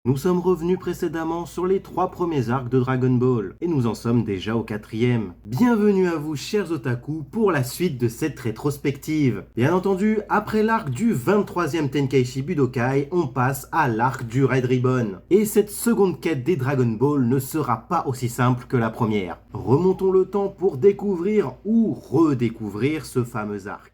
Nous sommes revenus précédemment sur les 3 premiers arcs de Dragon Ball, et nous en sommes déjà au 4e. Bienvenue à vous chers otaku pour la suite de cette rétrospective. Bien entendu, après l'arc du 23e Tenkaichi Budokai, on passe à l'arc du Red Ribbon. Et cette seconde quête des Dragon Ball ne sera pas aussi simple que la première. Remontons le temps pour découvrir ou redécouvrir ce fameux arc.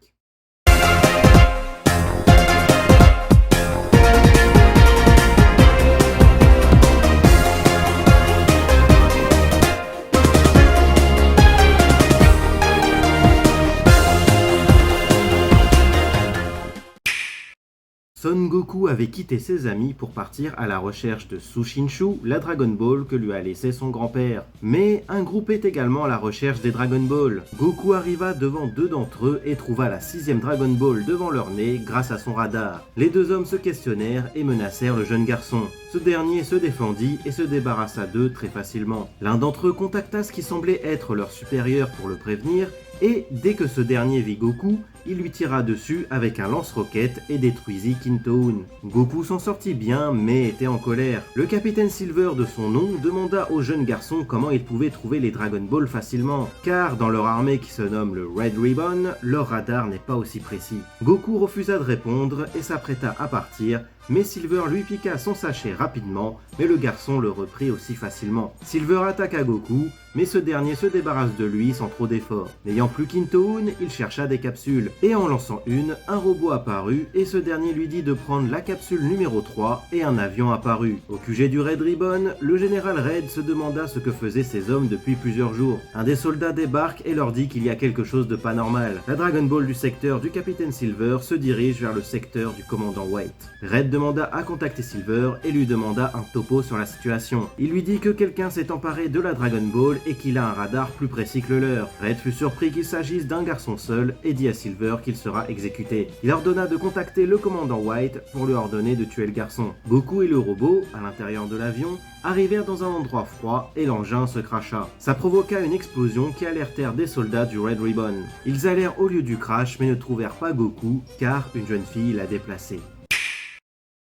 Son Goku avait quitté ses amis pour partir à la recherche de Sushinshu, la Dragon Ball que lui a laissé son grand-père. Mais un groupe est également à la recherche des Dragon Ball. Goku arriva devant 2 d'entre eux et trouva la 6e Dragon Ball devant leur nez grâce à son radar. Les 2 hommes se questionnèrent et menacèrent le jeune garçon. Ce dernier se défendit et se débarrassa d'eux très facilement. L'un d'entre eux contacta ce qui semblait être leur supérieur pour le prévenir, et dès que ce dernier vit Goku, il lui tira dessus avec un lance-roquette et détruisit Kintoun. Goku s'en sortit bien, mais était en colère. Le capitaine Silver de son nom demanda au jeune garçon comment il pouvait trouver les Dragon Ball facilement, car dans leur armée qui se nomme le Red Ribbon, leur radar n'est pas aussi précis. Goku refusa de répondre et s'apprêta à partir, mais Silver lui piqua son sachet rapidement, mais le garçon le reprit aussi facilement. Silver attaqua Goku, mais ce dernier se débarrasse de lui sans trop d'efforts. N'ayant plus Kintoun, il chercha des capsules, et en lançant une, un robot apparut, et ce dernier lui dit de prendre la capsule numéro 3, et un avion apparut. Au QG du Red Ribbon, le général Red se demanda ce que faisaient ces hommes depuis plusieurs jours. Un des soldats débarque et leur dit qu'il y a quelque chose de pas normal. La Dragon Ball du secteur du capitaine Silver se dirige vers le secteur du commandant White. Red demanda à contacter Silver et lui demanda un topo sur la situation. Il lui dit que quelqu'un s'est emparé de la Dragon Ball et qu'il a un radar plus précis que le leur. Red fut surpris qu'il s'agisse d'un garçon seul et dit à Silver qu'il sera exécuté. Il ordonna de contacter le commandant White pour lui ordonner de tuer le garçon. Goku et le robot, à l'intérieur de l'avion, arrivèrent dans un endroit froid et l'engin se cracha. Ça provoqua une explosion qui alertèrent des soldats du Red Ribbon. Ils allèrent au lieu du crash mais ne trouvèrent pas Goku car une jeune fille l'a déplacé.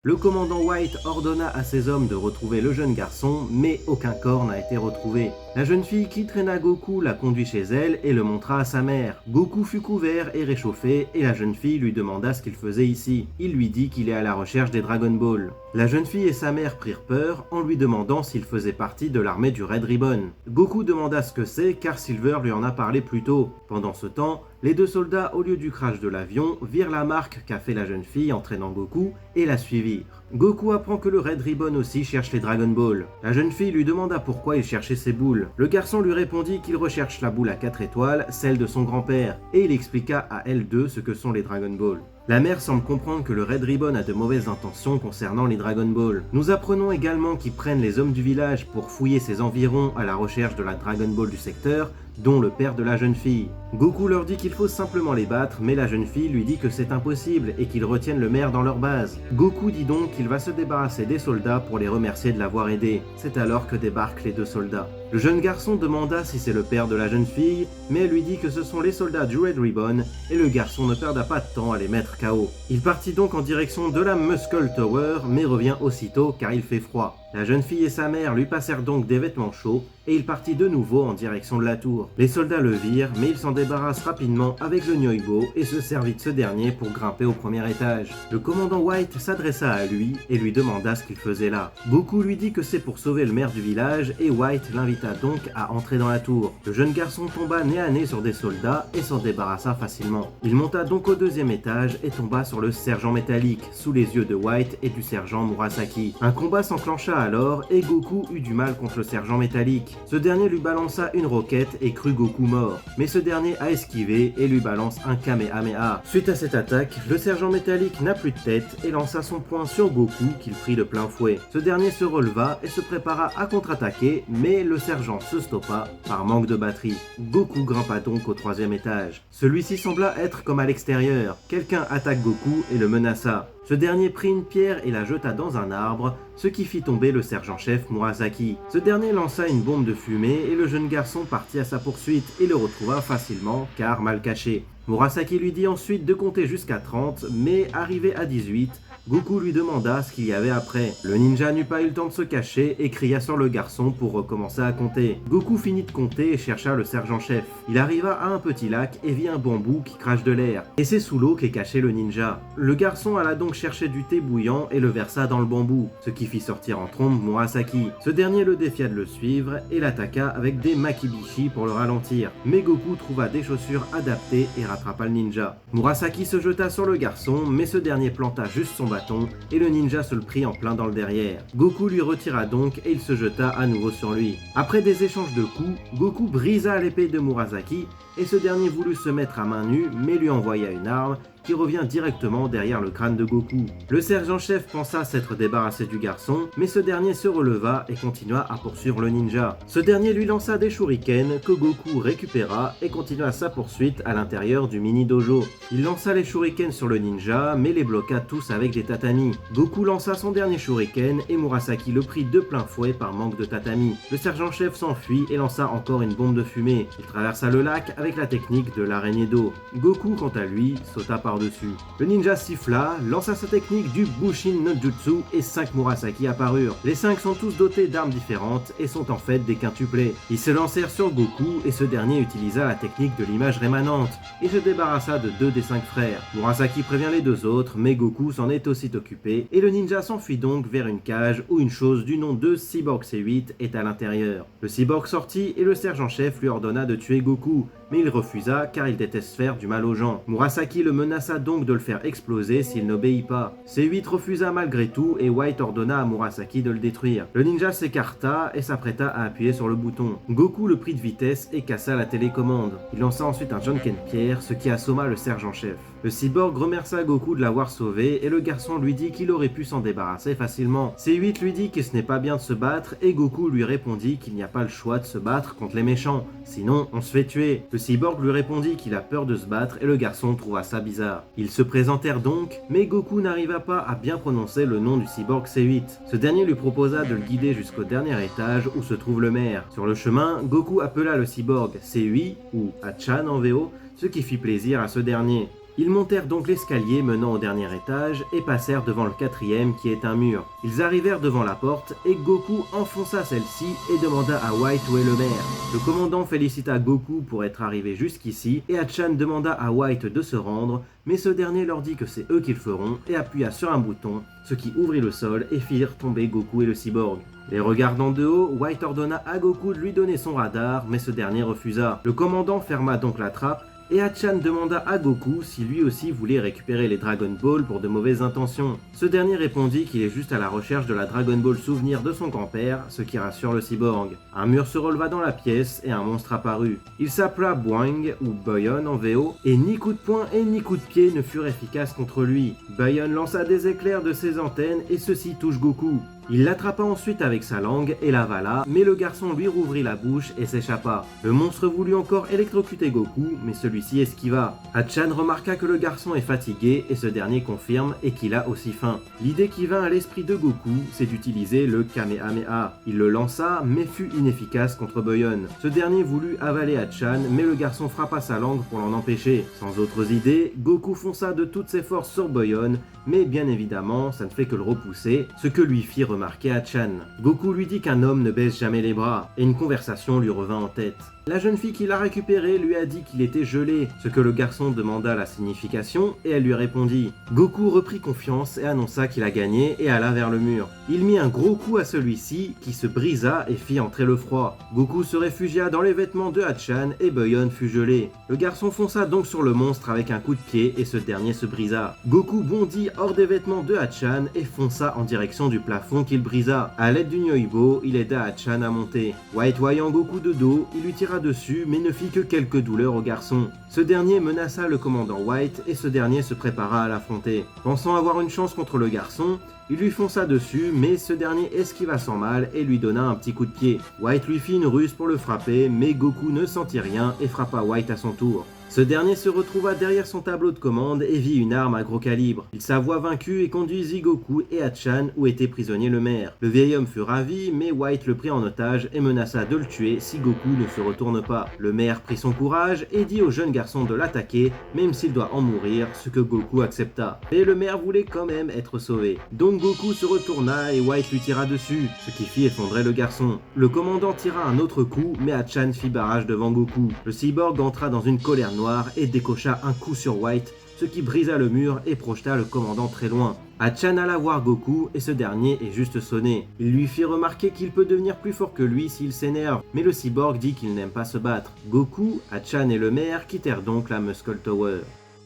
Le commandant White ordonna à ses hommes de retrouver le jeune garçon, mais aucun corps n'a été retrouvé. La jeune fille qui traîna Goku la conduit chez elle et le montra à sa mère. Goku fut couvert et réchauffé et la jeune fille lui demanda ce qu'il faisait ici. Il lui dit qu'il est à la recherche des Dragon Ball. La jeune fille et sa mère prirent peur en lui demandant s'il faisait partie de l'armée du Red Ribbon. Goku demanda ce que c'est car Silver lui en a parlé plus tôt. Pendant ce temps, les 2 soldats, au lieu du crash de l'avion, virent la marque qu'a fait la jeune fille en traînant Goku et la suivirent. Goku apprend que le Red Ribbon aussi cherche les Dragon Ball. La jeune fille lui demanda pourquoi il cherchait ces boules. Le garçon lui répondit qu'il recherche la boule à 4 étoiles, celle de son grand-père, et il expliqua à elle 2 ce que sont les Dragon Ball. La mère semble comprendre que le Red Ribbon a de mauvaises intentions concernant les Dragon Ball. Nous apprenons également qu'ils prennent les hommes du village pour fouiller ses environs à la recherche de la Dragon Ball du secteur, dont le père de la jeune fille. Goku leur dit qu'il faut simplement les battre, mais la jeune fille lui dit que c'est impossible et qu'ils retiennent le maire dans leur base. Goku dit donc qu'il va se débarrasser des soldats pour les remercier de l'avoir aidé. C'est alors que débarquent les 2 soldats. Le jeune garçon demanda si c'est le père de la jeune fille, mais elle lui dit que ce sont les soldats du Red Ribbon et le garçon ne perda pas de temps à les mettre KO. Il partit donc en direction de la Muscle Tower, mais revient aussitôt car il fait froid. La jeune fille et sa mère lui passèrent donc des vêtements chauds et il partit de nouveau en direction de la tour. Les soldats le virent, mais il s'en débarrasse rapidement avec le Nyoibo et se servit de ce dernier pour grimper au premier étage. Le commandant White s'adressa à lui et lui demanda ce qu'il faisait là. Goku lui dit que c'est pour sauver le maire du village et White l'invita donc à entrer dans la tour. Le jeune garçon tomba nez à nez sur des soldats et s'en débarrassa facilement. Il monta donc au 2e étage et tomba sur le sergent métallique, sous les yeux de White et du sergent Murasaki. Un combat s'enclencha alors et Goku eut du mal contre le sergent métallique. Ce dernier lui balança une roquette et crut Goku mort, mais ce dernier a esquivé et lui balance un Kamehameha. Suite à cette attaque, le sergent métallique n'a plus de tête et lança son poing sur Goku qu'il prit de plein fouet. Ce dernier se releva et se prépara à contre-attaquer, mais le sergent se stoppa par manque de batterie. Goku grimpa donc au 3e étage. Celui-ci sembla être comme à l'extérieur. Quelqu'un attaque Goku et le menaça. Ce dernier prit une pierre et la jeta dans un arbre, ce qui fit tomber le sergent-chef Murasaki. Ce dernier lança une bombe de fumée et le jeune garçon partit à sa poursuite et le retrouva facilement car mal caché. Murasaki lui dit ensuite de compter jusqu'à 30, mais arrivé à 18, Goku lui demanda ce qu'il y avait après. Le ninja n'eut pas eu le temps de se cacher et cria sur le garçon pour recommencer à compter. Goku finit de compter et chercha le sergent-chef. Il arriva à un petit lac et vit un bambou qui crache de l'air. Et c'est sous l'eau qu'est caché le ninja. Le garçon alla donc chercher du thé bouillant et le versa dans le bambou, ce qui fit sortir en trombe Murasaki. Ce dernier le défia de le suivre et l'attaqua avec des makibishi pour le ralentir. Mais Goku trouva des chaussures adaptées et rattrapa le ninja. Murasaki se jeta sur le garçon, mais ce dernier planta juste son bâton et le ninja se le prit en plein dans le derrière. Goku lui retira donc et il se jeta à nouveau sur lui. Après des échanges de coups, Goku brisa l'épée de Murasaki et ce dernier voulut se mettre à main nue mais lui envoya une arme qui revient directement derrière le crâne de Goku. Le sergent-chef pensa s'être débarrassé du garçon, mais ce dernier se releva et continua à poursuivre le ninja. Ce dernier lui lança des shurikens que Goku récupéra et continua sa poursuite à l'intérieur du mini-dojo. Il lança les shurikens sur le ninja, mais les bloqua tous avec des tatamis. Goku lança son dernier shuriken et Murasaki le prit de plein fouet par manque de tatami. Le sergent-chef s'enfuit et lança encore une bombe de fumée. Il traversa le lac avec la technique de l'araignée d'eau. Goku, quant à lui, sauta par-dessus. Le ninja siffla, lança sa technique du Bushin no Jutsu et 5 Murasaki apparurent. Les 5 sont tous dotés d'armes différentes et sont en fait des quintuplés. Ils se lancèrent sur Goku et ce dernier utilisa la technique de l'image rémanente et se débarrassa de 2 des 5 frères. Murasaki prévient les 2 autres, mais Goku s'en est aussi occupé et le ninja s'enfuit donc vers une cage où une chose du nom de Cyborg C8 est à l'intérieur. Le cyborg sortit et le sergent-chef lui ordonna de tuer Goku, mais il refusa car il déteste faire du mal aux gens. Murasaki le menaça donc de le faire exploser s'il n'obéit pas. C8 refusa malgré tout et White ordonna à Murasaki de le détruire. Le ninja s'écarta et s'apprêta à appuyer sur le bouton. Goku le prit de vitesse et cassa la télécommande. Il lança ensuite un Jonken Pierre, ce qui assomma le sergent-chef. Le cyborg remercia Goku de l'avoir sauvé et le garçon lui dit qu'il aurait pu s'en débarrasser facilement. C8 lui dit que ce n'est pas bien de se battre et Goku lui répondit qu'il n'y a pas le choix de se battre contre les méchants, sinon on se fait tuer. Le cyborg lui répondit qu'il a peur de se battre et le garçon trouva ça bizarre. Ils se présentèrent donc, mais Goku n'arriva pas à bien prononcer le nom du cyborg C8. Ce dernier lui proposa de le guider jusqu'au dernier étage où se trouve le maire. Sur le chemin, Goku appela le cyborg C8 ou Hachan en VO, ce qui fit plaisir à ce dernier. Ils montèrent donc l'escalier menant au dernier étage et passèrent devant le 4e qui est un mur. Ils arrivèrent devant la porte et Goku enfonça celle-ci et demanda à White où est le maire. Le commandant félicita Goku pour être arrivé jusqu'ici et Hachan demanda à White de se rendre, mais ce dernier leur dit que c'est eux qui le feront et appuya sur un bouton, ce qui ouvrit le sol et firent tomber Goku et le cyborg. Les regardant de haut, White ordonna à Goku de lui donner son radar, mais ce dernier refusa. Le commandant ferma donc la trappe et Hachan demanda à Goku si lui aussi voulait récupérer les Dragon Ball pour de mauvaises intentions. Ce dernier répondit qu'il est juste à la recherche de la Dragon Ball souvenir de son grand-père, ce qui rassure le cyborg. Un mur se releva dans la pièce et un monstre apparut. Il s'appela Boing ou Boyon en VO et ni coup de poing et ni coup de pied ne furent efficaces contre lui. Boyon lança des éclairs de ses antennes et ceux-ci touchent Goku. Il l'attrapa ensuite avec sa langue et l'avala, mais le garçon lui rouvrit la bouche et s'échappa. Le monstre voulut encore électrocuter Goku, mais celui-ci esquiva. Hachan remarqua que le garçon est fatigué et ce dernier confirme et qu'il a aussi faim. L'idée qui vint à l'esprit de Goku, c'est d'utiliser le Kamehameha. Il le lança, mais fut inefficace contre Boyon. Ce dernier voulut avaler Hachan, mais le garçon frappa sa langue pour l'en empêcher. Sans autres idées, Goku fonça de toutes ses forces sur Boyon, mais bien évidemment, ça ne fait que le repousser, ce que lui fit remarquer Hachan. Goku lui dit qu'un homme ne baisse jamais les bras, et une conversation lui revint en tête. La jeune fille qui l'a récupéré lui a dit qu'il était gelé, ce que le garçon demanda la signification, et elle lui répondit. Goku reprit confiance et annonça qu'il a gagné et alla vers le mur. Il mit un gros coup à celui-ci, qui se brisa et fit entrer le froid. Goku se réfugia dans les vêtements de Hachan et Boyon fut gelé. Le garçon fonça donc sur le monstre avec un coup de pied et ce dernier se brisa. Goku bondit hors des vêtements de Hachan et fonça en direction du plafond qu'il brisa. À l'aide du Nyoibo, il aida Hachan à monter. White voyant Goku de dos, il lui tira dessus mais ne fit que quelques douleurs au garçon. Ce dernier menaça le commandant White et ce dernier se prépara à l'affronter. Pensant avoir une chance contre le garçon, il lui fonça dessus mais ce dernier esquiva sans mal et lui donna un petit coup de pied. White lui fit une ruse pour le frapper mais Goku ne sentit rien et frappa White à son tour. Ce dernier se retrouva derrière son tableau de commande et vit une arme à gros calibre. Il s'avoua vaincu et conduisit Goku et Hachan où était prisonnier le maire. Le vieil homme fut ravi, mais White le prit en otage et menaça de le tuer si Goku ne se retourne pas. Le maire prit son courage et dit au jeune garçon de l'attaquer, même s'il doit en mourir, ce que Goku accepta. Mais le maire voulait quand même être sauvé. Donc Goku se retourna et White lui tira dessus, ce qui fit effondrer le garçon. Le commandant tira un autre coup, mais Hachan fit barrage devant Goku. Le cyborg entra dans une colère noire et décocha un coup sur White, ce qui brisa le mur et projeta le commandant très loin. Hachan alla voir Goku et ce dernier est juste sonné. Il lui fit remarquer qu'il peut devenir plus fort que lui s'il s'énerve, mais le cyborg dit qu'il n'aime pas se battre. Goku, Hachan et le maire quittèrent donc la Muscle Tower.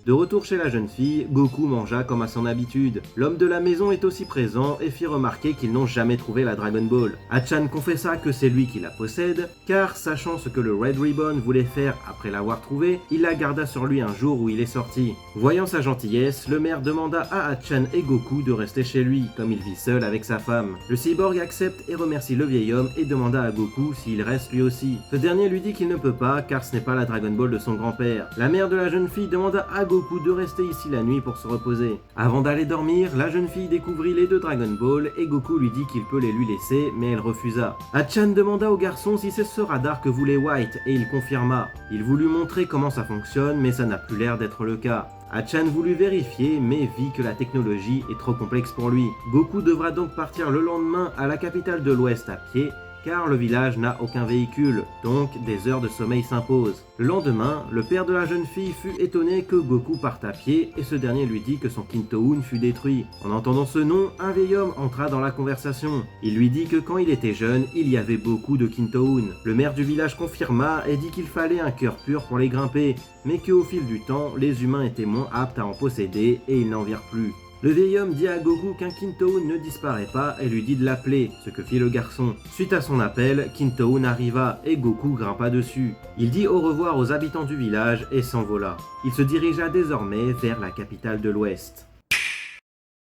De retour chez la jeune fille, Goku mangea comme à son habitude. L'homme de la maison est aussi présent et fit remarquer qu'ils n'ont jamais trouvé la Dragon Ball. Hachan confessa que c'est lui qui la possède, car sachant ce que le Red Ribbon voulait faire après l'avoir trouvée, il la garda sur lui un jour où il est sorti. Voyant sa gentillesse, le maire demanda à Hachan et Goku de rester chez lui, comme il vit seul avec sa femme. Le cyborg accepte et remercie le vieil homme et demanda à Goku s'il reste lui aussi. Ce dernier lui dit qu'il ne peut pas, car ce n'est pas la Dragon Ball de son grand-père. La mère de la jeune fille demanda à Goku de rester ici la nuit pour se reposer. Avant d'aller dormir, la jeune fille découvrit les deux Dragon Ball et Goku lui dit qu'il peut les lui laisser, mais elle refusa. Hachan demanda au garçon si c'est ce radar que voulait White et il confirma. Il voulut montrer comment ça fonctionne, mais ça n'a plus l'air d'être le cas. Hachan voulut vérifier, mais vit que la technologie est trop complexe pour lui. Goku devra donc partir le lendemain à la capitale de l'Ouest à pied, car le village n'a aucun véhicule, donc des heures de sommeil s'imposent. Le lendemain, le père de la jeune fille fut étonné que Goku parte à pied et ce dernier lui dit que son Kintoun fut détruit. En entendant ce nom, un vieil homme entra dans la conversation. Il lui dit que quand il était jeune, il y avait beaucoup de Kintoun. Le maire du village confirma et dit qu'il fallait un cœur pur pour les grimper, mais qu'au fil du temps, les humains étaient moins aptes à en posséder et ils n'en virent plus. Le vieil homme dit à Goku qu'un Kintoun ne disparaît pas et lui dit de l'appeler, ce que fit le garçon. Suite à son appel, Kintoun arriva et Goku grimpa dessus. Il dit au revoir aux habitants du village et s'envola. Il se dirigea désormais vers la capitale de l'Ouest.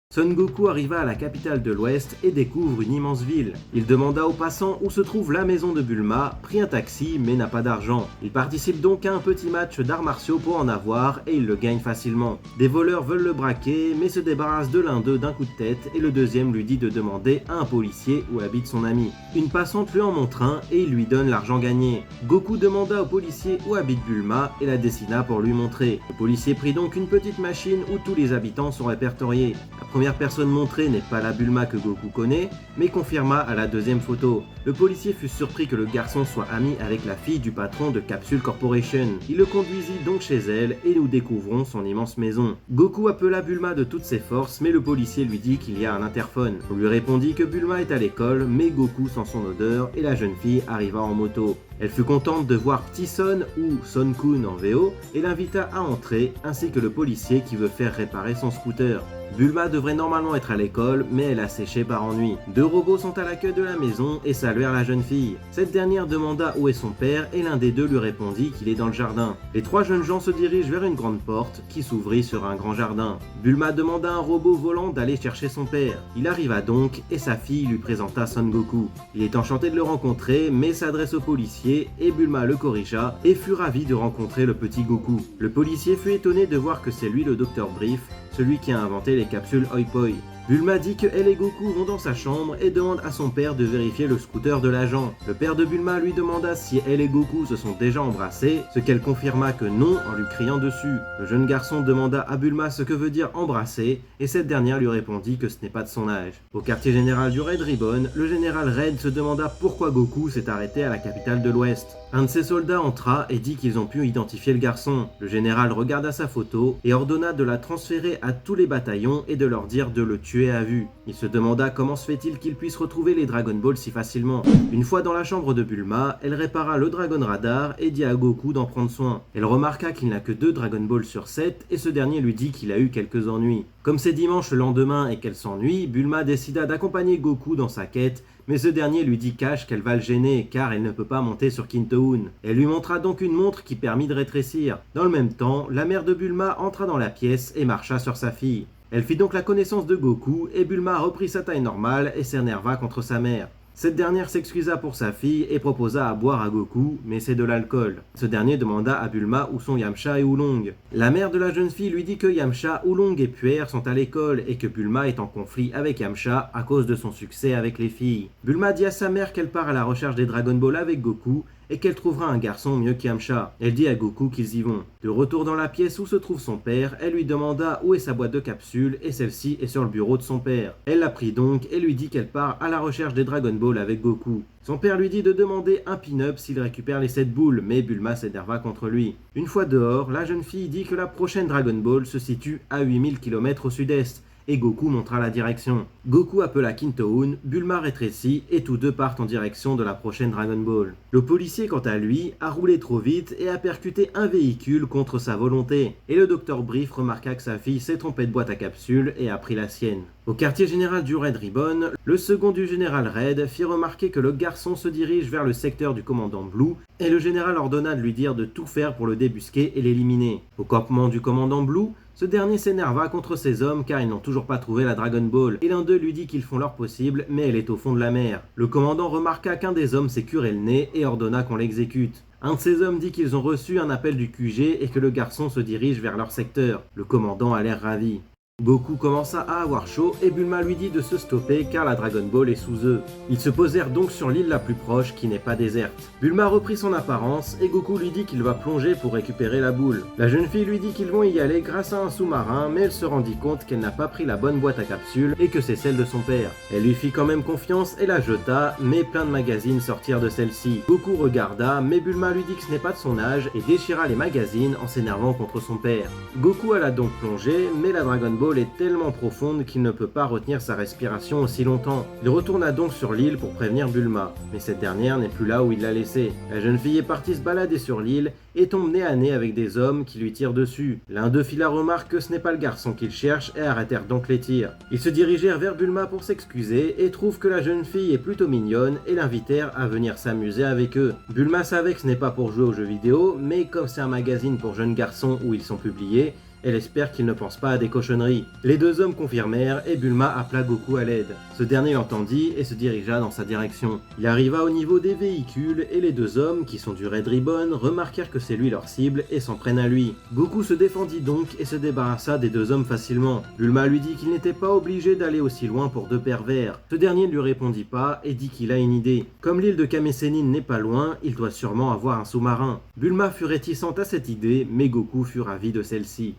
Son Goku arriva à la capitale de l'Ouest et découvre une immense ville. Il demanda aux passants où se trouve la maison de Bulma, prit un taxi mais n'a pas d'argent. Il participe donc à un petit match d'arts martiaux pour en avoir et il le gagne facilement. Des voleurs veulent le braquer mais se débarrassent de l'un d'eux d'un coup de tête et le deuxième lui dit de demander à un policier où habite son ami. Une passante lui en montre un et il lui donne l'argent gagné. Goku demanda au policier où habite Bulma et la dessina pour lui montrer. Le policier prit donc une petite machine où tous les habitants sont répertoriés. La première personne montrée n'est pas la Bulma que Goku connaît, mais confirma à la deuxième photo. Le policier fut surpris que le garçon soit ami avec la fille du patron de Capsule Corporation. Il le conduisit donc chez elle et nous découvrons son immense maison. Goku appela Bulma de toutes ses forces, mais le policier lui dit qu'il y a un interphone. On lui répondit que Bulma est à l'école, mais Goku sent son odeur et la jeune fille arriva en moto. Elle fut contente de voir Petit Son ou Son-kun en VO et l'invita à entrer, ainsi que le policier qui veut faire réparer son scooter. Bulma devrait normalement être à l'école, mais elle a séché par ennui. Deux robots sont à l'accueil de la maison et saluèrent la jeune fille. Cette dernière demanda où est son père et l'un des deux lui répondit qu'il est dans le jardin. Les trois jeunes gens se dirigent vers une grande porte qui s'ouvrit sur un grand jardin. Bulma demanda à un robot volant d'aller chercher son père. Il arriva donc et sa fille lui présenta Son Goku. Il est enchanté de le rencontrer, mais s'adresse au policier et Bulma le corrigea et fut ravi de rencontrer le petit Goku. Le policier fut étonné de voir que c'est lui le Dr Brief, celui qui a inventé les capsules Hoi Poi. Bulma dit que elle et Goku vont dans sa chambre et demande à son père de vérifier le scooter de l'agent. Le père de Bulma lui demanda si elle et Goku se sont déjà embrassés, ce qu'elle confirma que non en lui criant dessus. Le jeune garçon demanda à Bulma ce que veut dire embrasser et cette dernière lui répondit que ce n'est pas de son âge. Au quartier général du Red Ribbon, le général Red se demanda pourquoi Goku s'est arrêté à la capitale de l'Ouest. Un de ses soldats entra et dit qu'ils ont pu identifier le garçon. Le général regarda sa photo et ordonna de la transférer à tous les bataillons et de leur dire de le tuer à vue. Il se demanda comment se fait-il qu'il puisse retrouver les Dragon Ball si facilement. Une fois dans la chambre de Bulma, elle répara le Dragon Radar et dit à Goku d'en prendre soin. Elle remarqua qu'il n'a que 2 Dragon Ball sur 7 et ce dernier lui dit qu'il a eu quelques ennuis. Comme c'est dimanche le lendemain et qu'elle s'ennuie, Bulma décida d'accompagner Goku dans sa quête, mais ce dernier lui dit cash qu'elle va le gêner car elle ne peut pas monter sur Kintoun. Elle lui montra donc une montre qui permit de rétrécir. Dans le même temps, la mère de Bulma entra dans la pièce et marcha sur sa fille. Elle fit donc la connaissance de Goku et Bulma reprit sa taille normale et s'énerva contre sa mère. Cette dernière s'excusa pour sa fille et proposa à boire à Goku, mais c'est de l'alcool. Ce dernier demanda à Bulma où sont Yamcha et Oolong. La mère de la jeune fille lui dit que Yamcha, Oolong et Puer sont à l'école et que Bulma est en conflit avec Yamcha à cause de son succès avec les filles. Bulma dit à sa mère qu'elle part à la recherche des Dragon Ball avec Goku et qu'elle trouvera un garçon mieux qu'Yamcha. Elle dit à Goku qu'ils y vont. De retour dans la pièce où se trouve son père, elle lui demanda où est sa boîte de capsules et celle-ci est sur le bureau de son père. Elle la prit donc et lui dit qu'elle part à la recherche des Dragon Ball avec Goku. Son père lui dit de demander un pin-up s'il récupère les 7 boules, mais Bulma s'énerva contre lui. Une fois dehors, la jeune fille dit que la prochaine Dragon Ball se situe à 8000 km au sud-est, et Goku montra la direction. Goku appela Kintoun, Bulma rétrécit et tous deux partent en direction de la prochaine Dragon Ball. Le policier quant à lui a roulé trop vite et a percuté un véhicule contre sa volonté. Et le docteur Brief remarqua que sa fille s'est trompée de boîte à capsules et a pris la sienne. Au quartier général du Red Ribbon, le second du général Red fit remarquer que le garçon se dirige vers le secteur du commandant Blue et le général ordonna de lui dire de tout faire pour le débusquer et l'éliminer. Au campement du commandant Blue, ce dernier s'énerva contre ses hommes car ils n'ont toujours pas trouvé la Dragon Ball, et l'un d'eux lui dit qu'ils font leur possible, mais elle est au fond de la mer. Le commandant remarqua qu'un des hommes s'est curé le nez et ordonna qu'on l'exécute. Un de ces hommes dit qu'ils ont reçu un appel du QG et que le garçon se dirige vers leur secteur. Le commandant a l'air ravi. Goku commença à avoir chaud et Bulma lui dit de se stopper car la Dragon Ball est sous eux. Ils se posèrent donc sur l'île la plus proche qui n'est pas déserte. Bulma reprit son apparence et Goku lui dit qu'il va plonger pour récupérer la boule. La jeune fille lui dit qu'ils vont y aller grâce à un sous-marin, mais elle se rendit compte qu'elle n'a pas pris la bonne boîte à capsules et que c'est celle de son père. Elle lui fit quand même confiance et la jeta, mais plein de magazines sortirent de celle-ci. Goku regarda, mais Bulma lui dit que ce n'est pas de son âge et déchira les magazines en s'énervant contre son père. Goku alla donc plonger, mais la Dragon Ball est tellement profonde qu'il ne peut pas retenir sa respiration aussi longtemps. Il retourna donc sur l'île pour prévenir Bulma, mais cette dernière n'est plus là où il l'a laissée. La jeune fille est partie se balader sur l'île et tombe nez à nez avec des hommes qui lui tirent dessus. L'un d'eux fit la remarque que ce n'est pas le garçon qu'ils cherchent et arrêtèrent donc les tirs. Ils se dirigèrent vers Bulma pour s'excuser et trouvent que la jeune fille est plutôt mignonne et l'invitèrent à venir s'amuser avec eux. Bulma savait que ce n'est pas pour jouer aux jeux vidéo, mais comme c'est un magazine pour jeunes garçons où ils sont publiés, elle espère qu'ils ne pensent pas à des cochonneries. Les deux hommes confirmèrent et Bulma appela Goku à l'aide. Ce dernier l'entendit et se dirigea dans sa direction. Il arriva au niveau des véhicules et les deux hommes, qui sont du Red Ribbon, remarquèrent que c'est lui leur cible et s'en prennent à lui. Goku se défendit donc et se débarrassa des deux hommes facilement. Bulma lui dit qu'il n'était pas obligé d'aller aussi loin pour deux pervers. Ce dernier ne lui répondit pas et dit qu'il a une idée. Comme l'île de Kame Sennin n'est pas loin, il doit sûrement avoir un sous-marin. Bulma fut réticente à cette idée, mais Goku fut ravi de celle-ci.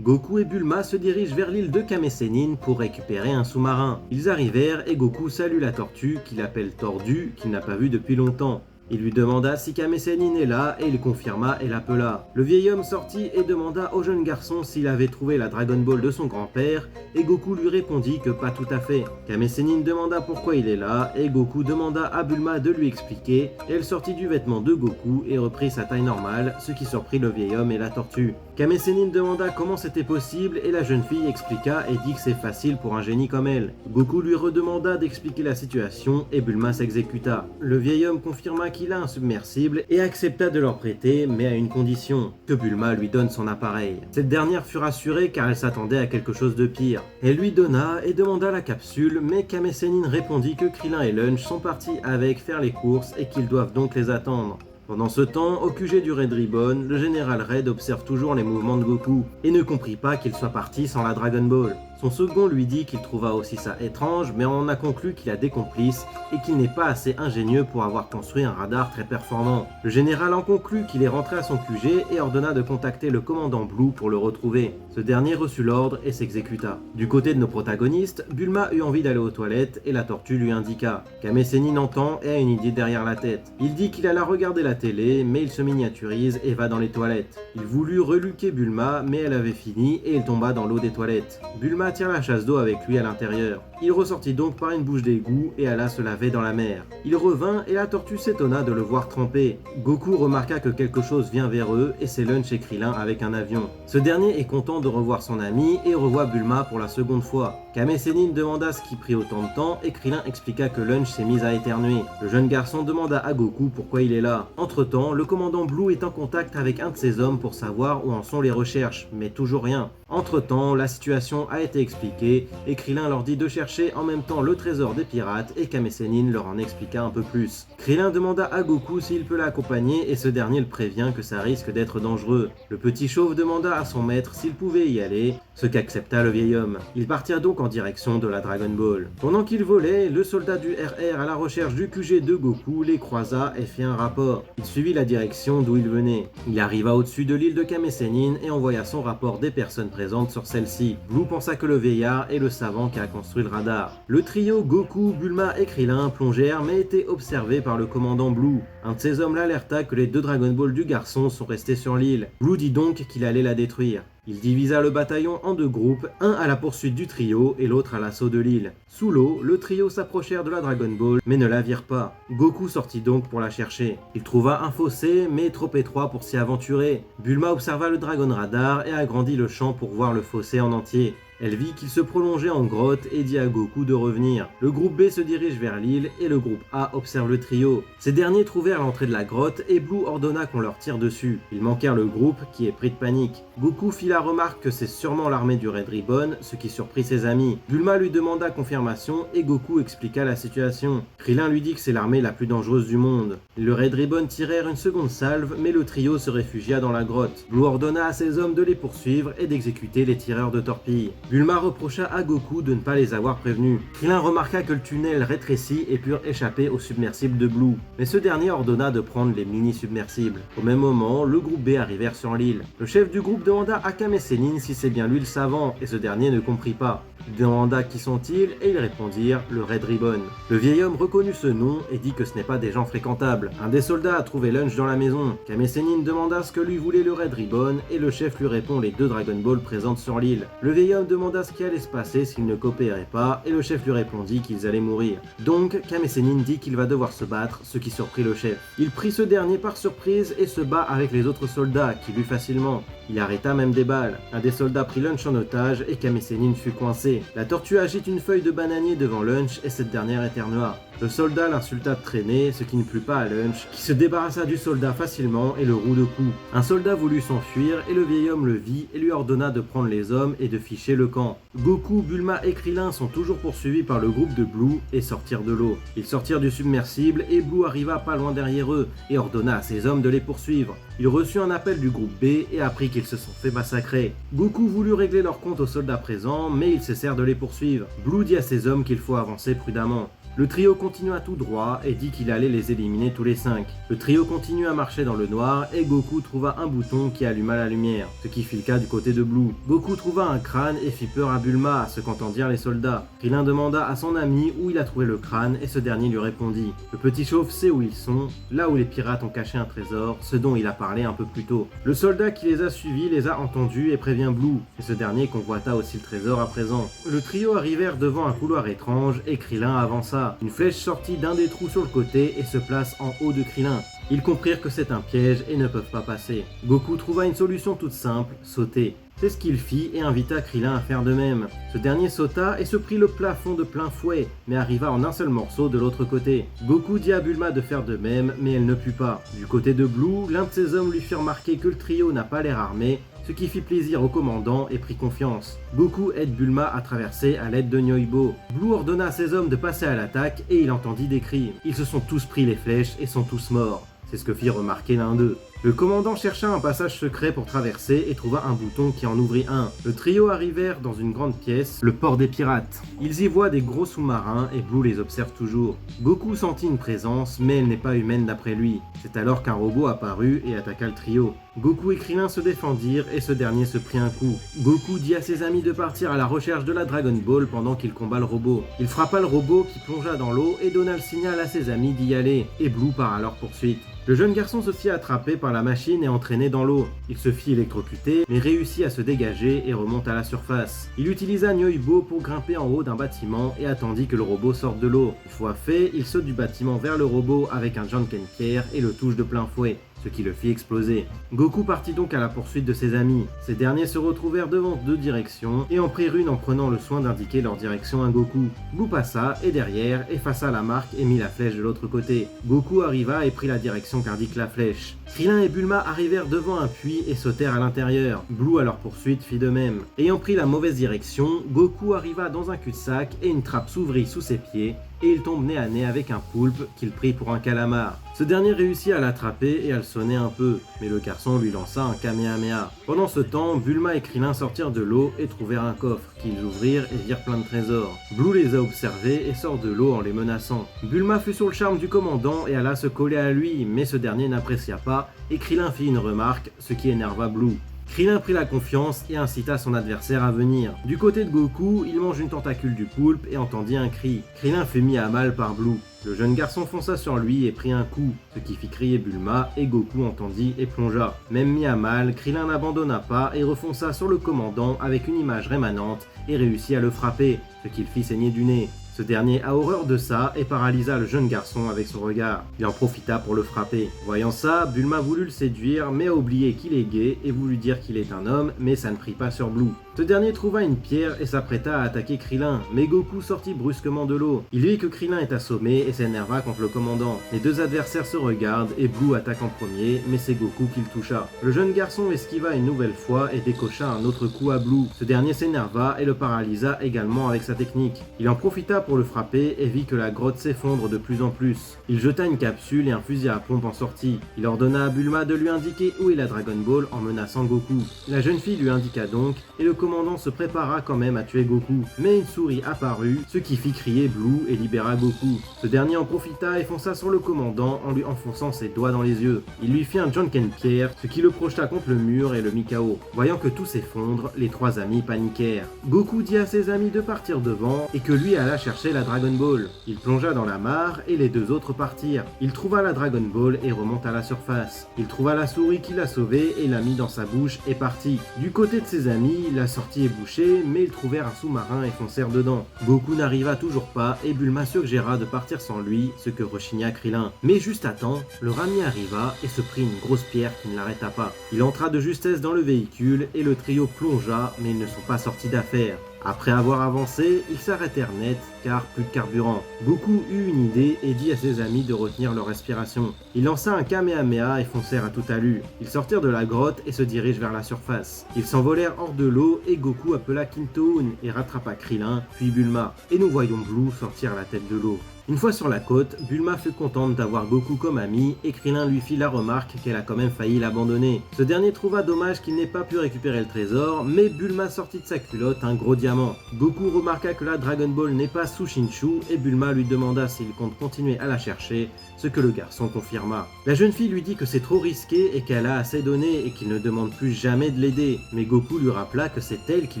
Goku et Bulma se dirigent vers l'île de Kame Sennin pour récupérer un sous-marin. Ils arrivèrent et Goku salue la tortue, qu'il appelle Tordu, qu'il n'a pas vue depuis longtemps. Il lui demanda si Kame Sennin est là et il confirma et l'appela. Le vieil homme sortit et demanda au jeune garçon s'il avait trouvé la Dragon Ball de son grand-père et Goku lui répondit que pas tout à fait. Kame Sennin demanda pourquoi il est là et Goku demanda à Bulma de lui expliquer et elle sortit du vêtement de Goku et reprit sa taille normale, ce qui surprit le vieil homme et la tortue. Kame Sennin demanda comment c'était possible et la jeune fille expliqua et dit que c'est facile pour un génie comme elle. Goku lui redemanda d'expliquer la situation et Bulma s'exécuta. Le vieil homme confirma qu'il a un submersible et accepta de leur prêter, mais à une condition, que Bulma lui donne son appareil. Cette dernière fut rassurée car elle s'attendait à quelque chose de pire. Elle lui donna et demanda la capsule, mais Kame Sennin répondit que Krillin et Lunch sont partis avec faire les courses et qu'ils doivent donc les attendre. Pendant ce temps, au QG du Red Ribbon, le général Red observe toujours les mouvements de Goku et ne comprit pas qu'il soit parti sans la Dragon Ball. Son second lui dit qu'il trouva aussi ça étrange, mais on en a conclu qu'il a des complices et qu'il n'est pas assez ingénieux pour avoir construit un radar très performant. Le général en conclut qu'il est rentré à son QG et ordonna de contacter le commandant Blue pour le retrouver. Ce dernier reçut l'ordre et s'exécuta. Du côté de nos protagonistes, Bulma eut envie d'aller aux toilettes et la tortue lui indiqua. Kame Sennin entend et a une idée derrière la tête. Il dit qu'il alla regarder la télé, mais il se miniaturise et va dans les toilettes. Il voulut reluquer Bulma, mais elle avait fini et il tomba dans l'eau des toilettes. Bulma tire la chasse d'eau avec lui à l'intérieur. Il ressortit donc par une bouche d'égout et alla se laver dans la mer. Il revint et la tortue s'étonna de le voir trempé. Goku remarqua que quelque chose vient vers eux et c'est Lunch et Krillin avec un avion. Ce dernier est content de revoir son ami et revoit Bulma pour la seconde fois. Kame Sennin demanda ce qui prit autant de temps et Krillin expliqua que Lunch s'est mis à éternuer. Le jeune garçon demanda à Goku pourquoi il est là. Entre-temps, le commandant Blue est en contact avec un de ses hommes pour savoir où en sont les recherches, mais toujours rien. Entre-temps, la situation a été expliquée et Krillin leur dit de chercher en même temps le trésor des pirates et Kame Sennin leur en expliqua un peu plus. Krillin demanda à Goku s'il peut l'accompagner et ce dernier le prévient que ça risque d'être dangereux. Le petit chauve demanda à son maître s'il pouvait y aller, ce qu'accepta le vieil homme. Ils partirent donc en direction de la Dragon Ball. Pendant qu'ils volaient, le soldat du RR à la recherche du QG de Goku les croisa et fit un rapport. Il suivit la direction d'où il venait. Il arriva au-dessus de l'île de Kame Sennin et envoya son rapport des personnes présentes sur celle-ci. Blue pensa que le vieillard est le savant qui a construit le radar. Le trio Goku, Bulma et Krillin plongèrent mais étaient observés par le commandant Blue. Un de ces hommes l'alerta que les deux Dragon Ball du garçon sont restés sur l'île. Blue dit donc qu'il allait la détruire. Il divisa le bataillon en deux groupes, un à la poursuite du trio et l'autre à l'assaut de l'île. Sous l'eau, le trio s'approchèrent de la Dragon Ball, mais ne la virent pas. Goku sortit donc pour la chercher. Il trouva un fossé, mais trop étroit pour s'y aventurer. Bulma observa le Dragon Radar et agrandit le champ pour voir le fossé en entier. Elle vit qu'il se prolongeait en grotte et dit à Goku de revenir. Le groupe B se dirige vers l'île et le groupe A observe le trio. Ces derniers trouvèrent l'entrée de la grotte et Blue ordonna qu'on leur tire dessus. Ils manquèrent le groupe qui est pris de panique. Goku fit la remarque que c'est sûrement l'armée du Red Ribbon, ce qui surprit ses amis. Bulma lui demanda confirmation et Goku expliqua la situation. Krillin lui dit que c'est l'armée la plus dangereuse du monde. Le Red Ribbon tirèrent une seconde salve mais le trio se réfugia dans la grotte. Blue ordonna à ses hommes de les poursuivre et d'exécuter les tireurs de torpilles. Bulma reprocha à Goku de ne pas les avoir prévenus. Krillin remarqua que le tunnel rétrécit et purent échapper au submersible de Blue. Mais ce dernier ordonna de prendre les mini-submersibles. Au même moment, le groupe B arrivèrent sur l'île. Le chef du groupe demanda à Kame Sennin si c'est bien lui le savant, et ce dernier ne comprit pas. Il demanda qui sont-ils et ils répondirent le Red Ribbon. Le vieil homme reconnut ce nom et dit que ce n'est pas des gens fréquentables. Un des soldats a trouvé lunch dans la maison. Kame Sennin demanda ce que lui voulait le Red Ribbon et le chef lui répond les deux Dragon Ball présentes sur l'île. Le vieil homme demanda ce qui allait se passer s'ils ne coopéraient pas et le chef lui répondit qu'ils allaient mourir. Donc Kame Sennin dit qu'il va devoir se battre, ce qui surprit le chef. Il prit ce dernier par surprise et se bat avec les autres soldats qui l'eut facilement. Il arrêta même des balles. Un des soldats prit Lunch en otage et Kame Sennin fut coincé. La tortue agite une feuille de bananier devant Lunch et cette dernière éternua. Le soldat l'insulta de traîner, ce qui ne plut pas à Lunch, qui se débarrassa du soldat facilement et le roue de coups. Un soldat voulut s'enfuir et le vieil homme le vit et lui ordonna de prendre les hommes et de ficher le camp. Goku, Bulma et Krillin sont toujours poursuivis par le groupe de Blue et sortirent de l'eau. Ils sortirent du submersible et Blue arriva pas loin derrière eux et ordonna à ses hommes de les poursuivre. Il reçut un appel du groupe B et apprit qu'ils se sont fait massacrer. Goku voulut régler leur compte aux soldats présents, mais ils cessèrent de les poursuivre. Blue dit à ses hommes qu'il faut avancer prudemment. Le trio continua tout droit et dit qu'il allait les éliminer tous les 5. Le trio continue à marcher dans le noir et Goku trouva un bouton qui alluma la lumière, ce qui fit le cas du côté de Blue. Goku trouva un crâne et fit peur à Bulma, à ce qu'entendirent les soldats. Krillin demanda à son ami où il a trouvé le crâne et ce dernier lui répondit. Le petit chauve sait où ils sont, là où les pirates ont caché un trésor, ce dont il a parlé un peu plus tôt. Le soldat qui les a suivis les a entendus et prévient Blue, et ce dernier convoita aussi le trésor à présent. Le trio arrivèrent devant un couloir étrange et Krillin avança. Une flèche sortit d'un des trous sur le côté et se place en haut de Krillin. Ils comprirent que c'est un piège et ne peuvent pas passer. Goku trouva une solution toute simple, sauter. C'est ce qu'il fit et invita Krillin à faire de même. Ce dernier sauta et se prit le plafond de plein fouet, mais arriva en un seul morceau de l'autre côté. Goku dit à Bulma de faire de même, mais elle ne put pas. Du côté de Blue, l'un de ses hommes lui fit remarquer que le trio n'a pas l'air armé, ce qui fit plaisir au commandant et prit confiance. Goku aide Bulma à traverser à l'aide de Nyoibo. Blue ordonna à ses hommes de passer à l'attaque et il entendit des cris. Ils se sont tous pris les flèches et sont tous morts. C'est ce que fit remarquer l'un d'eux. Le commandant chercha un passage secret pour traverser et trouva un bouton qui en ouvrit un. Le trio arrivèrent dans une grande pièce, le port des pirates. Ils y voient des gros sous-marins et Blue les observe toujours. Goku sentit une présence, mais elle n'est pas humaine d'après lui. C'est alors qu'un robot apparut et attaqua le trio. Goku et Krillin se défendirent et ce dernier se prit un coup. Goku dit à ses amis de partir à la recherche de la Dragon Ball pendant qu'il combat le robot. Il frappa le robot qui plongea dans l'eau et donna le signal à ses amis d'y aller, et Blue part à leur poursuite. Le jeune garçon se fit attraper par la machine et entraîné dans l'eau. Il se fit électrocuter, mais réussit à se dégager et remonte à la surface. Il utilisa Nyoibo pour grimper en haut d'un bâtiment et attendit que le robot sorte de l'eau. Une fois fait, il saute du bâtiment vers le robot avec un Janken Pierre et le touche de plein fouet. ce qui le fit exploser. Goku partit donc à la poursuite de ses amis. Ces derniers se retrouvèrent devant deux directions et en prirent une en prenant le soin d'indiquer leur direction à Goku. Blue passa et derrière effaça la marque et mit la flèche de l'autre côté. Goku arriva et prit la direction qu'indique la flèche. Krillin et Bulma arrivèrent devant un puits et sautèrent à l'intérieur. Blue à leur poursuite fit de même. Ayant pris la mauvaise direction, Goku arriva dans un cul-de-sac et une trappe s'ouvrit sous ses pieds et il tombe nez à nez avec un poulpe qu'il prit pour un calamar. Ce dernier réussit à l'attraper et à le sonner un peu, mais le garçon lui lança un Kamehameha. Pendant ce temps, Bulma et Krillin sortirent de l'eau et trouvèrent un coffre, qu'ils ouvrirent et virent plein de trésors. Blue les a observés et sort de l'eau en les menaçant. Bulma fut sur le charme du commandant et alla se coller à lui, mais ce dernier n'apprécia pas et Krillin fit une remarque, ce qui énerva Blue. Krillin prit la confiance et incita son adversaire à venir. Du côté de Goku, il mange une tentacule du poulpe et entendit un cri. Krillin fut mis à mal par Blue. Le jeune garçon fonça sur lui et prit un coup, ce qui fit crier Bulma et Goku entendit et plongea. Même mis à mal, Krillin n'abandonna pas et refonça sur le commandant avec une image rémanente et réussit à le frapper, ce qui le fit saigner du nez. Ce dernier a horreur de ça et paralysa le jeune garçon avec son regard. Il en profita pour le frapper. Voyant ça, Bulma voulut le séduire mais a oublié qu'il est gay et voulut dire qu'il est un homme, mais ça ne prit pas sur Blue. Ce dernier trouva une pierre et s'apprêta à attaquer Krillin, mais Goku sortit brusquement de l'eau. Il vit que Krillin est assommé et s'énerva contre le commandant. Les deux adversaires se regardent et Blue attaque en premier, mais c'est Goku qui le toucha. Le jeune garçon esquiva une nouvelle fois et décocha un autre coup à Blue. Ce dernier s'énerva et le paralysa également avec sa technique. Il en profita pour le frapper et vit que la grotte s'effondre de plus en plus. Il jeta une capsule et un fusil à pompe en sortit. Il ordonna à Bulma de lui indiquer où est la Dragon Ball en menaçant Goku. La jeune fille lui indiqua donc et le commandant se prépara quand même à tuer Goku. Mais une souris apparut, ce qui fit crier Blue et libéra Goku. Ce dernier en profita et fonça sur le commandant en lui enfonçant ses doigts dans les yeux. Il lui fit un Janken Pierre, ce qui le projeta contre le mur et le mit KO. Voyant que tout s'effondre, les trois amis paniquèrent. Goku dit à ses amis de partir devant et que lui alla chercher la Dragon Ball. Il plongea dans la mare et les deux autres partirent. Il trouva la Dragon Ball et remonte à la surface. Il trouva la souris qui l'a sauvé et l'a mis dans sa bouche et partit. Du côté de ses amis, la sortie est bouchée, mais ils trouvèrent un sous-marin et foncèrent dedans. Goku n'arriva toujours pas et Bulma suggéra de partir sans lui, ce que rechigna Krillin. Mais juste à temps, le Rami arriva et se prit une grosse pierre qui ne l'arrêta pas. Il entra de justesse dans le véhicule et le trio plongea, mais ils ne sont pas sortis d'affaire. Après avoir avancé, ils s'arrêtèrent net car plus de carburant. Goku eut une idée et dit à ses amis de retenir leur respiration. Il lança un Kamehameha et foncèrent à toute allure. Ils sortirent de la grotte et se dirigent vers la surface. Ils s'envolèrent hors de l'eau et Goku appela Kintoon et rattrapa Krillin, puis Bulma. Et nous voyons Blue sortir la tête de l'eau. Une fois sur la côte, Bulma fut contente d'avoir Goku comme ami et Krillin lui fit la remarque qu'elle a quand même failli l'abandonner. Ce dernier trouva dommage qu'il n'ait pas pu récupérer le trésor, mais Bulma sortit de sa culotte un gros diamant. Goku remarqua que la Dragon Ball n'est pas sous Shinshu et Bulma lui demanda s'il compte continuer à la chercher, ce que le garçon confirma. La jeune fille lui dit que c'est trop risqué et qu'elle a assez donné et qu'il ne demande plus jamais de l'aider, mais Goku lui rappela que c'est elle qui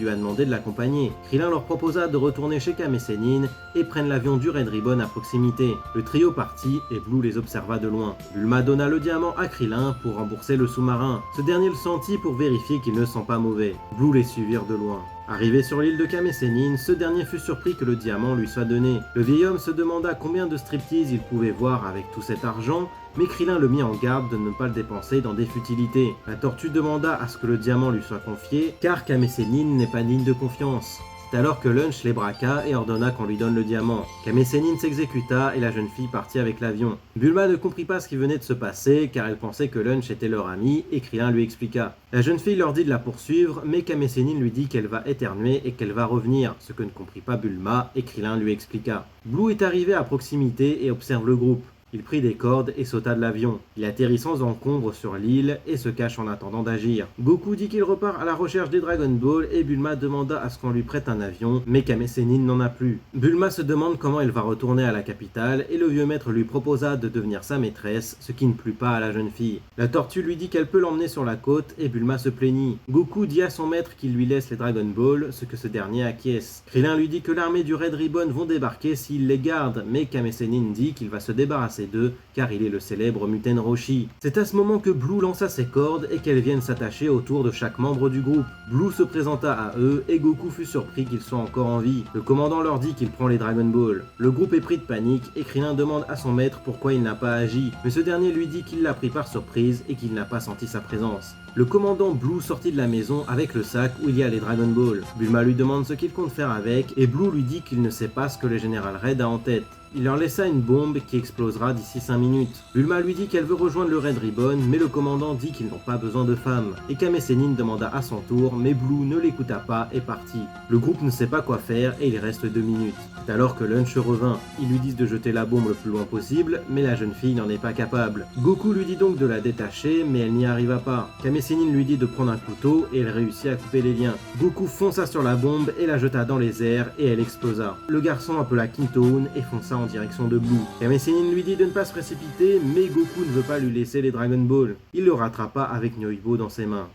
lui a demandé de l'accompagner. Krillin leur proposa de retourner chez Kame Sennin et prennent l'avion du Red Ribbon à proximité. Le trio partit et Blue les observa de loin. Bulma donna le diamant à Krillin pour rembourser le sous-marin. Ce dernier le sentit pour vérifier qu'il ne sent pas mauvais. Blue les suivirent de loin. Arrivé sur l'île de Kame Sennin, ce dernier fut surpris que le diamant lui soit donné. Le vieil homme se demanda combien de striptease il pouvait voir avec tout cet argent, mais Krillin le mit en garde de ne pas le dépenser dans des futilités. La tortue demanda à ce que le diamant lui soit confié, car Kame Sennin n'est pas digne de confiance. C'est alors que Lunch les braqua et ordonna qu'on lui donne le diamant. Kame Sennin s'exécuta et la jeune fille partit avec l'avion. Bulma ne comprit pas ce qui venait de se passer car elle pensait que Lunch était leur ami et Krillin lui expliqua. La jeune fille leur dit de la poursuivre mais Kame Sennin lui dit qu'elle va éternuer et qu'elle va revenir, ce que ne comprit pas Bulma et Krillin lui expliqua. Blue est arrivé à proximité et observe le groupe. Il prit des cordes et sauta de l'avion. Il atterrit sans encombre sur l'île et se cache en attendant d'agir. Goku dit qu'il repart à la recherche des Dragon Ball et Bulma demanda à ce qu'on lui prête un avion, mais Kame Sennin n'en a plus. Bulma se demande comment elle va retourner à la capitale et le vieux maître lui proposa de devenir sa maîtresse, ce qui ne plut pas à la jeune fille. La tortue lui dit qu'elle peut l'emmener sur la côte et Bulma se plaignit. Goku dit à son maître qu'il lui laisse les Dragon Ball, ce que ce dernier acquiesce. Krillin lui dit que l'armée du Red Ribbon vont débarquer s'il les garde, mais Kame Sennin dit qu'il va se débarrasser ces deux, car il est le célèbre Muten Roshi. C'est à ce moment que Blue lança ses cordes et qu'elles viennent s'attacher autour de chaque membre du groupe. Blue se présenta à eux et Goku fut surpris qu'ils soient encore en vie. Le commandant leur dit qu'il prend les Dragon Ball. Le groupe est pris de panique et Krillin demande à son maître pourquoi il n'a pas agi, mais ce dernier lui dit qu'il l'a pris par surprise et qu'il n'a pas senti sa présence. Le commandant Blue sortit de la maison avec le sac où il y a les Dragon Ball. Bulma lui demande ce qu'il compte faire avec et Blue lui dit qu'il ne sait pas ce que le général Red a en tête. Il leur laissa une bombe qui explosera d'ici 5 minutes. Bulma lui dit qu'elle veut rejoindre le Red Ribbon, mais le commandant dit qu'ils n'ont pas besoin de femmes. Et Kame Sennin demanda à son tour, mais Blue ne l'écouta pas et partit. Le groupe ne sait pas quoi faire et il reste 2 minutes. C'est alors que Lunch revint. Ils lui disent de jeter la bombe le plus loin possible, mais la jeune fille n'en est pas capable. Goku lui dit donc de la détacher, mais elle n'y arriva pas. Kame Sennin lui dit de prendre un couteau et elle réussit à couper les liens. Goku fonça sur la bombe et la jeta dans les airs et elle explosa. Le garçon appela Kintoon et fonça en direction de Blue. Kame Sennin lui dit de ne pas se précipiter, mais Goku ne veut pas lui laisser les Dragon Ball. Il le rattrapa avec Nyoibo dans ses mains.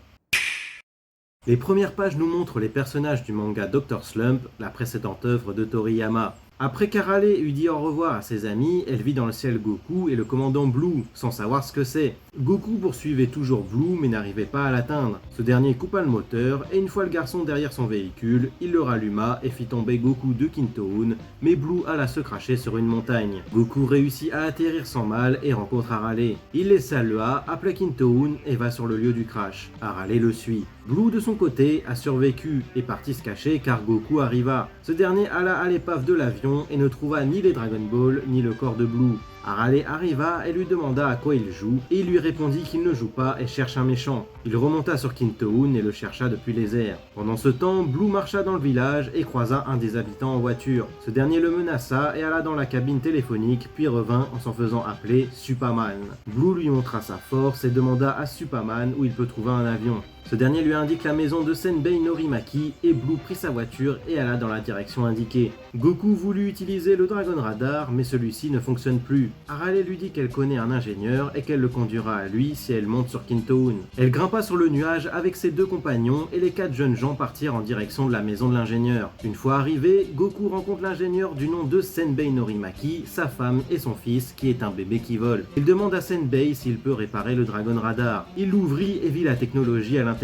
Les premières pages nous montrent les personnages du manga Dr. Slump, la précédente œuvre de Toriyama. Après qu'Arale eut dit au revoir à ses amis, elle vit dans le ciel Goku et le commandant Blue, sans savoir ce que c'est. Goku poursuivait toujours Blue mais n'arrivait pas à l'atteindre. Ce dernier coupa le moteur et une fois le garçon derrière son véhicule, il le ralluma et fit tomber Goku de Kintoon, mais Blue alla se cracher sur une montagne. Goku réussit à atterrir sans mal et rencontre Arale. Il les salua, appela Kintoon et va sur le lieu du crash. Arale le suit. Blue de son côté a survécu et partit se cacher car Goku arriva. Ce dernier alla à l'épave de l'avion et ne trouva ni les Dragon Ball ni le corps de Blue. Arale arriva et lui demanda à quoi il joue, et il lui répondit qu'il ne joue pas et cherche un méchant. Il remonta sur Kintoon et le chercha depuis les airs. Pendant ce temps, Blue marcha dans le village et croisa un des habitants en voiture. Ce dernier le menaça et alla dans la cabine téléphonique, puis revint en s'en faisant appeler Superman. Blue lui montra sa force et demanda à Superman où il peut trouver un avion. Ce dernier lui indique la maison de Senbei Norimaki et Blue prit sa voiture et alla dans la direction indiquée. Goku voulut utiliser le Dragon Radar mais celui-ci ne fonctionne plus. Arale lui dit qu'elle connaît un ingénieur et qu'elle le conduira à lui si elle monte sur Kintoon. Elle grimpa sur le nuage avec ses 2 compagnons et les 4 jeunes gens partirent en direction de la maison de l'ingénieur. Une fois arrivé, Goku rencontre l'ingénieur du nom de Senbei Norimaki, sa femme et son fils qui est un bébé qui vole. Il demande à Senbei s'il peut réparer le Dragon Radar. Il l'ouvrit et vit la technologie à l'intérieur.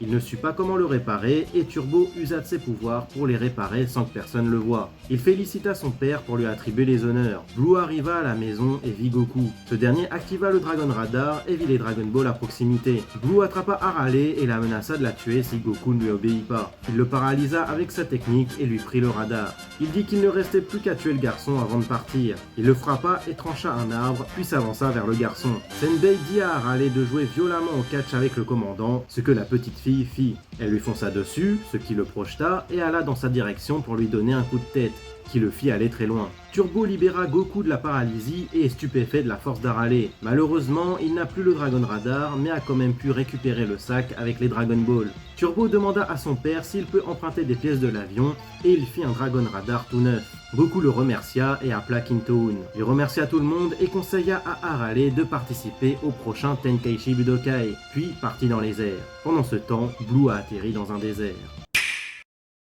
Il ne sut pas comment le réparer et Turbo usa de ses pouvoirs pour les réparer sans que personne le voie. Il félicita son père pour lui attribuer les honneurs. Blue arriva à la maison et vit Goku. Ce dernier activa le Dragon Radar et vit les Dragon Ball à proximité. Blue attrapa Arale et la menaça de la tuer si Goku ne lui obéit pas. Il le paralysa avec sa technique et lui prit le radar. Il dit qu'il ne restait plus qu'à tuer le garçon avant de partir. Il le frappa et trancha un arbre, puis s'avança vers le garçon. Senbei dit à Arale de jouer violemment au catch avec le commandant, ce que la petite fille fit. Elle lui fonça dessus, ce qui le projeta, et alla dans sa direction pour lui donner un coup de tête, qui le fit aller très loin. Turbo libéra Goku de la paralysie et est stupéfait de la force d'Arale. Malheureusement, il n'a plus le Dragon Radar, mais a quand même pu récupérer le sac avec les Dragon Ball. Turbo demanda à son père s'il peut emprunter des pièces de l'avion, et il fit un Dragon Radar tout neuf. Goku le remercia et appela Kintoon. Il remercia tout le monde et conseilla à Arale de participer au prochain Tenkaichi Budokai, puis partit dans les airs. Pendant ce temps, Blue a atterri dans un désert.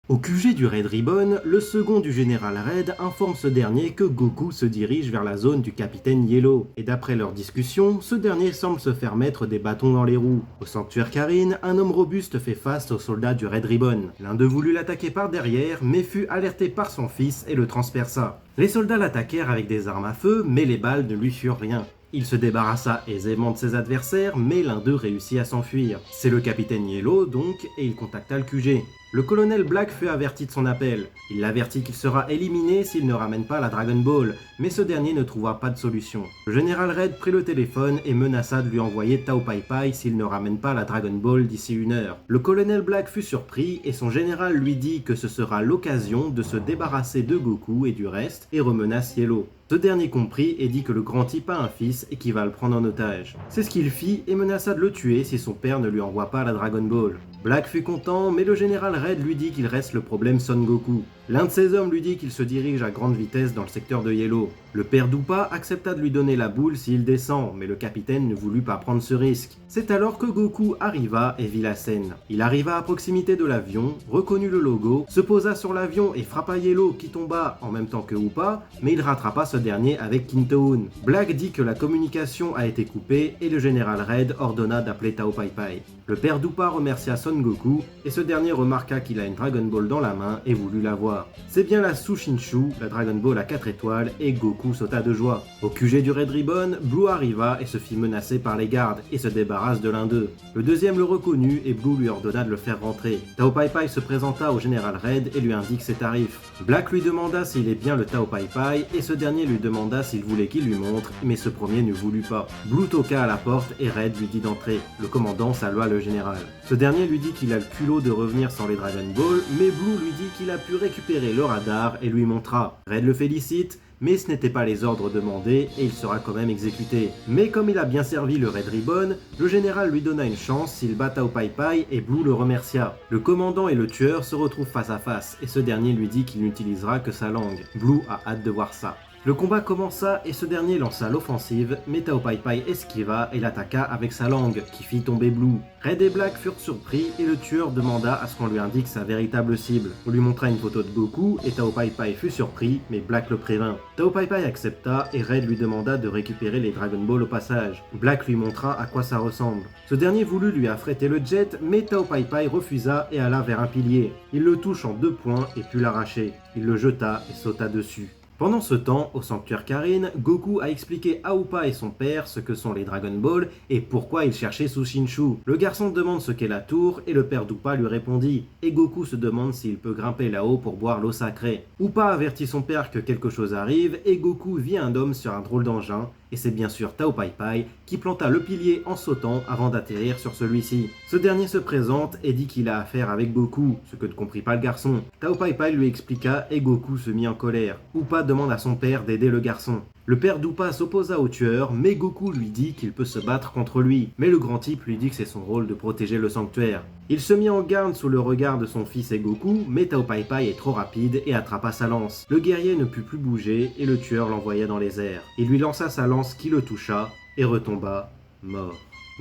Au QG du Red Ribbon, le second du général Red informe ce dernier que Goku se dirige vers la zone du capitaine Yellow. Et d'après leur discussion, ce dernier semble se faire mettre des bâtons dans les roues. Au sanctuaire Karin, un homme robuste fait face aux soldats du Red Ribbon. L'un d'eux voulut l'attaquer par derrière, mais fut alerté par son fils et le transperça. Les soldats l'attaquèrent avec des armes à feu, mais les balles ne lui furent rien. Il se débarrassa aisément de ses adversaires, mais l'un d'eux réussit à s'enfuir. C'est le capitaine Yellow donc, et il contacta le QG. Le colonel Black fut averti de son appel. Il l'avertit qu'il sera éliminé s'il ne ramène pas la Dragon Ball, mais ce dernier ne trouva pas de solution. Le général Red prit le téléphone et menaça de lui envoyer Tao Pai Pai s'il ne ramène pas la Dragon Ball d'ici 1 heure. Le colonel Black fut surpris et son général lui dit que ce sera l'occasion de se débarrasser de Goku et du reste et remenace Yellow. Ce dernier comprit et dit que le grand type a un fils et qu'il va le prendre en otage. C'est ce qu'il fit et menaça de le tuer si son père ne lui envoie pas la Dragon Ball. Black fut content, mais le général Red lui dit qu'il reste le problème Son Goku. L'un de ses hommes lui dit qu'il se dirige à grande vitesse dans le secteur de Yellow. Le père d'Upa accepta de lui donner la boule s'il descend, mais le capitaine ne voulut pas prendre ce risque. C'est alors que Goku arriva et vit la scène. Il arriva à proximité de l'avion, reconnut le logo, se posa sur l'avion et frappa Yellow qui tomba en même temps que Upa, mais il rattrapa ce dernier avec Kintoon. Black dit que la communication a été coupée et le général Red ordonna d'appeler Tao Pai Pai. Le père d'Upa remercia Son Goku et ce dernier remarqua qu'il a une Dragon Ball dans la main et voulut la voir. C'est bien la Sushinshu, la Dragon Ball à 4 étoiles, et Goku sauta de joie. Au QG du Red Ribbon, Blue arriva et se fit menacer par les gardes et se débarrasse de l'un d'eux. Le deuxième le reconnut et Blue lui ordonna de le faire rentrer. Tao Pai Pai se présenta au général Red et lui indique ses tarifs. Black lui demanda s'il est bien le Tao Pai Pai et ce dernier lui demanda s'il voulait qu'il lui montre, mais ce premier ne voulut pas. Blue toqua à la porte et Red lui dit d'entrer. Le commandant salua le général. Ce dernier lui dit qu'il a le culot de revenir sans les Dragon Ball, mais Blue lui dit qu'il a pu récupérer le radar et lui montra. Red le félicite, mais ce n'étaient pas les ordres demandés et il sera quand même exécuté. Mais comme il a bien servi le Red Ribbon, le général lui donna une chance s'il bat Tao Pai Pai et Blue le remercia. Le commandant et le tueur se retrouvent face à face et ce dernier lui dit qu'il n'utilisera que sa langue. Blue a hâte de voir ça. Le combat commença et ce dernier lança l'offensive, mais Tao Pai Pai esquiva et l'attaqua avec sa langue, qui fit tomber Blue. Red et Black furent surpris et le tueur demanda à ce qu'on lui indique sa véritable cible. On lui montra une photo de Goku et Tao Pai Pai fut surpris, mais Black le prévint. Tao Pai Pai accepta et Red lui demanda de récupérer les Dragon Ball au passage. Black lui montra à quoi ça ressemble. Ce dernier voulut lui affréter le jet, mais Tao Pai Pai refusa et alla vers un pilier. Il le touche en 2 points et put l'arracher. Il le jeta et sauta dessus. Pendant ce temps, au sanctuaire Karin, Goku a expliqué à Upa et son père ce que sont les Dragon Ball et pourquoi il cherchait Sushinshu. Le garçon demande ce qu'est la tour et le père d'Upa lui répondit, et Goku se demande s'il peut grimper là-haut pour boire l'eau sacrée. Upa avertit son père que quelque chose arrive et Goku vit un homme sur un drôle d'engin, et c'est bien sûr Tao Pai Pai qui planta le pilier en sautant avant d'atterrir sur celui-ci. Ce dernier se présente et dit qu'il a affaire avec Goku, ce que ne comprit pas le garçon. Tao Pai Pai lui expliqua et Goku se mit en colère. Upa demande à son père d'aider le garçon. Le père d'Upa s'opposa au tueur, mais Goku lui dit qu'il peut se battre contre lui. Mais le grand type lui dit que c'est son rôle de protéger le sanctuaire. Il se mit en garde sous le regard de son fils et Goku, mais Tao Pai Pai est trop rapide et attrapa sa lance. Le guerrier ne put plus bouger et le tueur l'envoya dans les airs. Il lui lança sa lance qui le toucha et retomba, mort.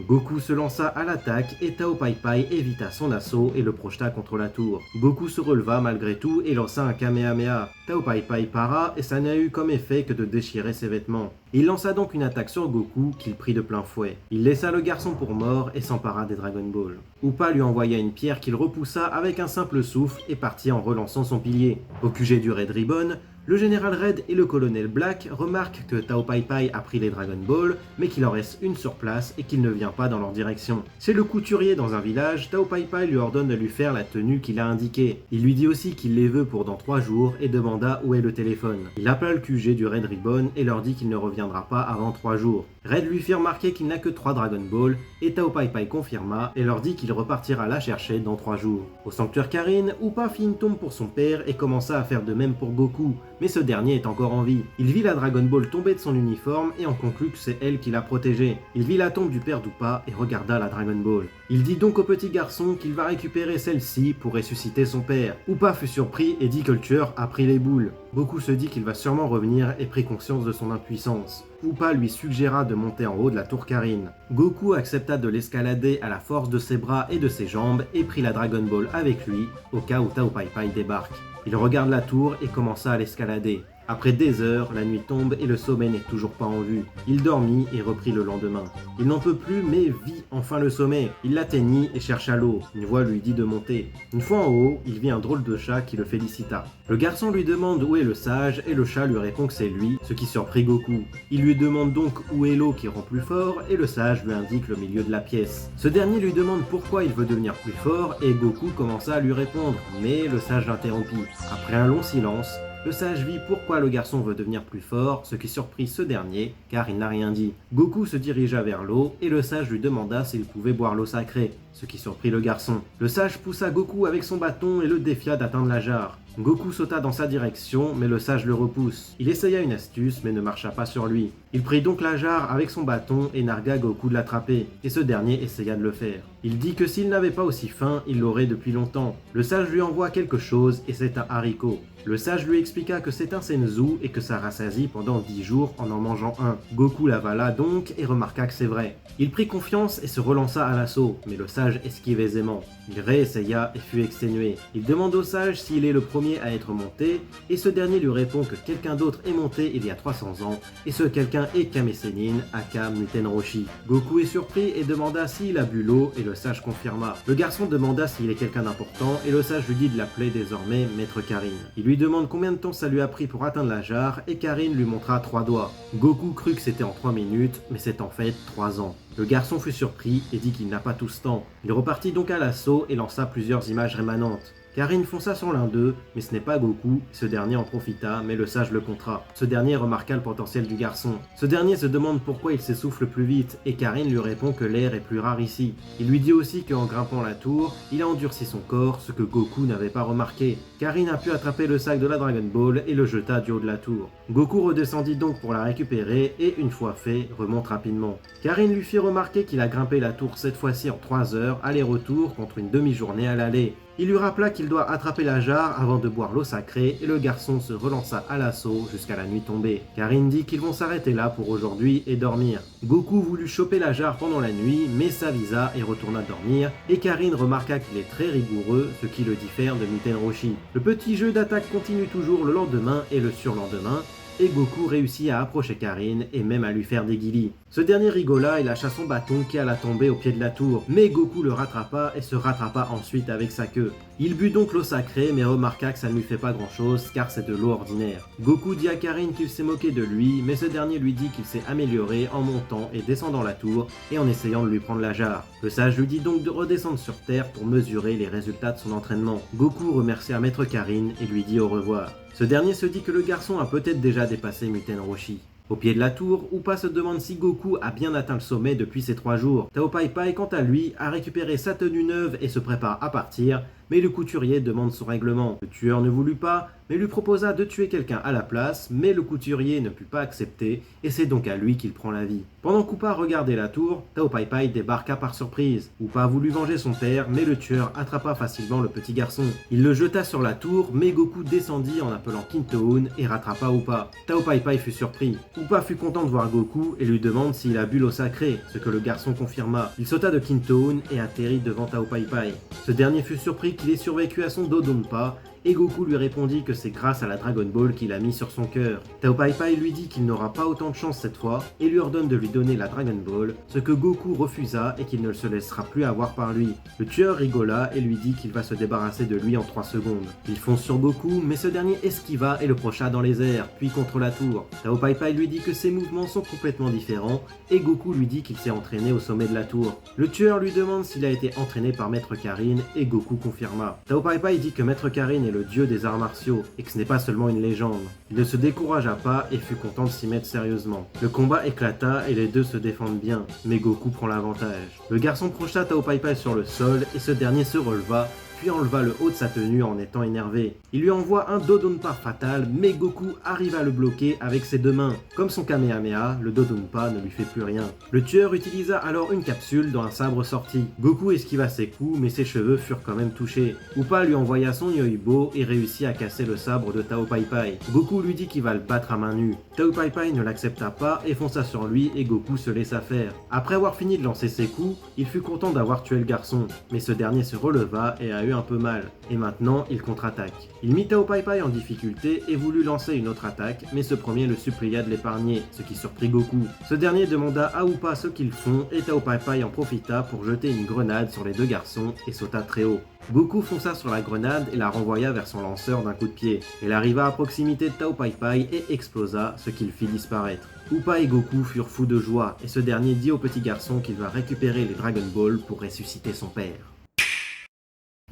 Goku se lança à l'attaque et Tao Pai Pai évita son assaut et le projeta contre la tour. Goku se releva malgré tout et lança un Kamehameha. Tao Pai Pai para et ça n'a eu comme effet que de déchirer ses vêtements. Il lança donc une attaque sur Goku qu'il prit de plein fouet. Il laissa le garçon pour mort et s'empara des Dragon Ball. Upa lui envoya une pierre qu'il repoussa avec un simple souffle et partit en relançant son pilier. Au QG du Red Ribbon, le général Red et le colonel Black remarquent que Tao Pai Pai a pris les Dragon Ball, mais qu'il en reste une sur place et qu'il ne vient pas dans leur direction. Chez le couturier dans un village, Tao Pai Pai lui ordonne de lui faire la tenue qu'il a indiquée. Il lui dit aussi qu'il les veut pour dans 3 jours et demanda où est le téléphone. Il appela le QG du Red Ribbon et leur dit qu'il ne reviendra pas avant 3 jours. Red lui fit remarquer qu'il n'a que 3 Dragon Ball et Tao Pai Pai confirma et leur dit qu'il repartira la chercher dans 3 jours. Au sanctuaire Karin, Upa fit une tombe pour son père et commença à faire de même pour Goku, mais ce dernier est encore en vie. Il vit la Dragon Ball tomber de son uniforme et en conclut que c'est elle qui l'a protégé. Il vit la tombe du père d'Upa et regarda la Dragon Ball. Il dit donc au petit garçon qu'il va récupérer celle-ci pour ressusciter son père. Upa fut surpris et dit que le tueur a pris les boules. Goku se dit qu'il va sûrement revenir et prit conscience de son impuissance. Upa lui suggéra de monter en haut de la tour Karin. Goku accepta de l'escalader à la force de ses bras et de ses jambes et prit la Dragon Ball avec lui au cas où Tao Pai Pai débarque. Il regarde la tour et commença à l'escalader. Après des heures, la nuit tombe et le sommet n'est toujours pas en vue. Il dormit et reprit le lendemain. Il n'en peut plus mais vit enfin le sommet. Il l'atteignit et chercha l'eau. Une voix lui dit de monter. Une fois en haut, il vit un drôle de chat qui le félicita. Le garçon lui demande où est le sage et le chat lui répond que c'est lui, ce qui surprit Goku. Il lui demande donc où est l'eau qui rend plus fort et le sage lui indique le milieu de la pièce. Ce dernier lui demande pourquoi il veut devenir plus fort et Goku commença à lui répondre, mais le sage l'interrompit. Après un long silence, le sage vit pourquoi le garçon veut devenir plus fort, ce qui surprit ce dernier, car il n'a rien dit. Goku se dirigea vers l'eau, et le sage lui demanda s'il pouvait boire l'eau sacrée, ce qui surprit le garçon. Le sage poussa Goku avec son bâton et le défia d'atteindre la jarre. Goku sauta dans sa direction, mais le sage le repousse. Il essaya une astuce, mais ne marcha pas sur lui. Il prit donc la jarre avec son bâton et nargua Goku de l'attraper, et ce dernier essaya de le faire. Il dit que s'il n'avait pas aussi faim, il l'aurait depuis longtemps. Le sage lui envoie quelque chose, et c'est un haricot. Le sage lui expliqua que c'est un senzu et que ça rassasie pendant 10 jours en mangeant un. Goku l'avala donc et remarqua que c'est vrai. Il prit confiance et se relança à l'assaut, mais le sage esquive aisément. Il réessaya et fut exténué. Il demande au sage s'il est le premier à être monté, et ce dernier lui répond que quelqu'un d'autre est monté il y a 300 ans, et ce quelqu'un est Kame Sennin, aka Muten Roshi. Goku est surpris et demanda s'il a bu l'eau, et le sage confirma. Le garçon demanda s'il est quelqu'un d'important, et le sage lui dit de l'appeler désormais Maître Karin. Il lui demande combien de temps ça lui a pris pour atteindre la jarre, et Karin lui montra 3 doigts. Goku crut que c'était en 3 minutes, mais c'est en fait 3 ans. Le garçon fut surpris et dit qu'il n'a pas tout ce temps. Il repartit donc à l'assaut et lança plusieurs images rémanentes. Karin fonça sur l'un d'eux, mais ce n'est pas Goku, ce dernier en profita, mais le sage le contra. Ce dernier remarqua le potentiel du garçon. Ce dernier se demande pourquoi il s'essouffle plus vite, et Karin lui répond que l'air est plus rare ici. Il lui dit aussi qu'en grimpant la tour, il a endurci son corps, ce que Goku n'avait pas remarqué. Karin a pu attraper le sac de la Dragon Ball et le jeta du haut de la tour. Goku redescendit donc pour la récupérer, et une fois fait, remonte rapidement. Karin lui fit remarquer qu'il a grimpé la tour cette fois-ci en 3 heures, aller-retour, contre une demi-journée à l'aller. Il lui rappela qu'il doit attraper la jarre avant de boire l'eau sacrée et le garçon se relança à l'assaut jusqu'à la nuit tombée. Karin dit qu'ils vont s'arrêter là pour aujourd'hui et dormir. Goku voulut choper la jarre pendant la nuit mais s'avisa et retourna dormir et Karin remarqua qu'il est très rigoureux, ce qui le diffère de Muten Roshi. Le petit jeu d'attaque continue toujours le lendemain et le surlendemain et Goku réussit à approcher Karin et même à lui faire des guilis. Ce dernier rigola et lâcha son bâton qui alla tomber au pied de la tour, mais Goku le rattrapa et se rattrapa ensuite avec sa queue. Il but donc l'eau sacrée mais remarqua que ça ne lui fait pas grand chose car c'est de l'eau ordinaire. Goku dit à Karin qu'il s'est moqué de lui, mais ce dernier lui dit qu'il s'est amélioré en montant et descendant la tour et en essayant de lui prendre la jarre. Le sage lui dit donc de redescendre sur terre pour mesurer les résultats de son entraînement. Goku remercia Maître Karin et lui dit au revoir. Ce dernier se dit que le garçon a peut-être déjà dépassé Muten Roshi. Au pied de la tour, Upa se demande si Goku a bien atteint le sommet depuis ces 3 jours. Tao Pai Pai, quant à lui, a récupéré sa tenue neuve et se prépare à partir, mais le couturier demande son règlement. Le tueur ne voulut pas, mais lui proposa de tuer quelqu'un à la place, mais le couturier ne put pas accepter, et c'est donc à lui qu'il prend la vie. Pendant qu'Upa regardait la tour, Tao Pai Pai débarqua par surprise. Upa voulut venger son père, mais le tueur attrapa facilement le petit garçon. Il le jeta sur la tour, mais Goku descendit en appelant Kintoun et rattrapa Upa. Tao Pai Pai fut surpris. Upa fut content de voir Goku et lui demande s'il a bu l'eau sacrée, ce que le garçon confirma. Il sauta de Kintoun et atterrit devant Tao Pai Pai. Ce dernier fut surpris qu'il ait survécu à son Dodonpa, et Goku lui répondit que c'est grâce à la Dragon Ball qu'il a mis sur son cœur. Tao Pai Pai lui dit qu'il n'aura pas autant de chance cette fois, et lui ordonne de lui donner la Dragon Ball, ce que Goku refusa et qu'il ne se laissera plus avoir par lui. Le tueur rigola et lui dit qu'il va se débarrasser de lui en 3 secondes. Il fonce sur Goku, mais ce dernier esquiva et le procha dans les airs, puis contre la tour. Tao Pai Pai lui dit que ses mouvements sont complètement différents, et Goku lui dit qu'il s'est entraîné au sommet de la tour. Le tueur lui demande s'il a été entraîné par Maître Karin, et Goku confirma. Tao Pai Pai dit que Maître Karin est le dieu des arts martiaux, et que ce n'est pas seulement une légende. Il ne se découragea pas et fut content de s'y mettre sérieusement. Le combat éclata et les deux se défendent bien, mais Goku prend l'avantage. Le garçon projeta Tao Pai Pai sur le sol, et ce dernier se releva, puis enleva le haut de sa tenue en étant énervé. Il lui envoie un Dodonpa fatal, mais Goku arrive à le bloquer avec ses 2 mains. Comme son Kamehameha, le Dodonpa ne lui fait plus rien. Le tueur utilisa alors une capsule dont un sabre sortit. Goku esquiva ses coups, mais ses cheveux furent quand même touchés. Upa lui envoya son Yoibo et réussit à casser le sabre de Tao Pai Pai. Goku lui dit qu'il va le battre à main nue. Tao Pai Pai ne l'accepta pas et fonça sur lui et Goku se laissa faire. Après avoir fini de lancer ses coups, il fut content d'avoir tué le garçon, mais ce dernier se releva et a eu un peu mal, et maintenant il contre-attaque. Il mit Tao Pai Pai en difficulté et voulut lancer une autre attaque, mais ce premier le supplia de l'épargner, ce qui surprit Goku. Ce dernier demanda à Upa ce qu'ils font et Tao Pai Pai en profita pour jeter une grenade sur les 2 garçons et sauta très haut. Goku fonça sur la grenade et la renvoya vers son lanceur d'un coup de pied. Elle arriva à proximité de Tao Pai Pai et explosa, ce qui le fit disparaître. Upa et Goku furent fous de joie, et ce dernier dit au petit garçon qu'il va récupérer les Dragon Ball pour ressusciter son père.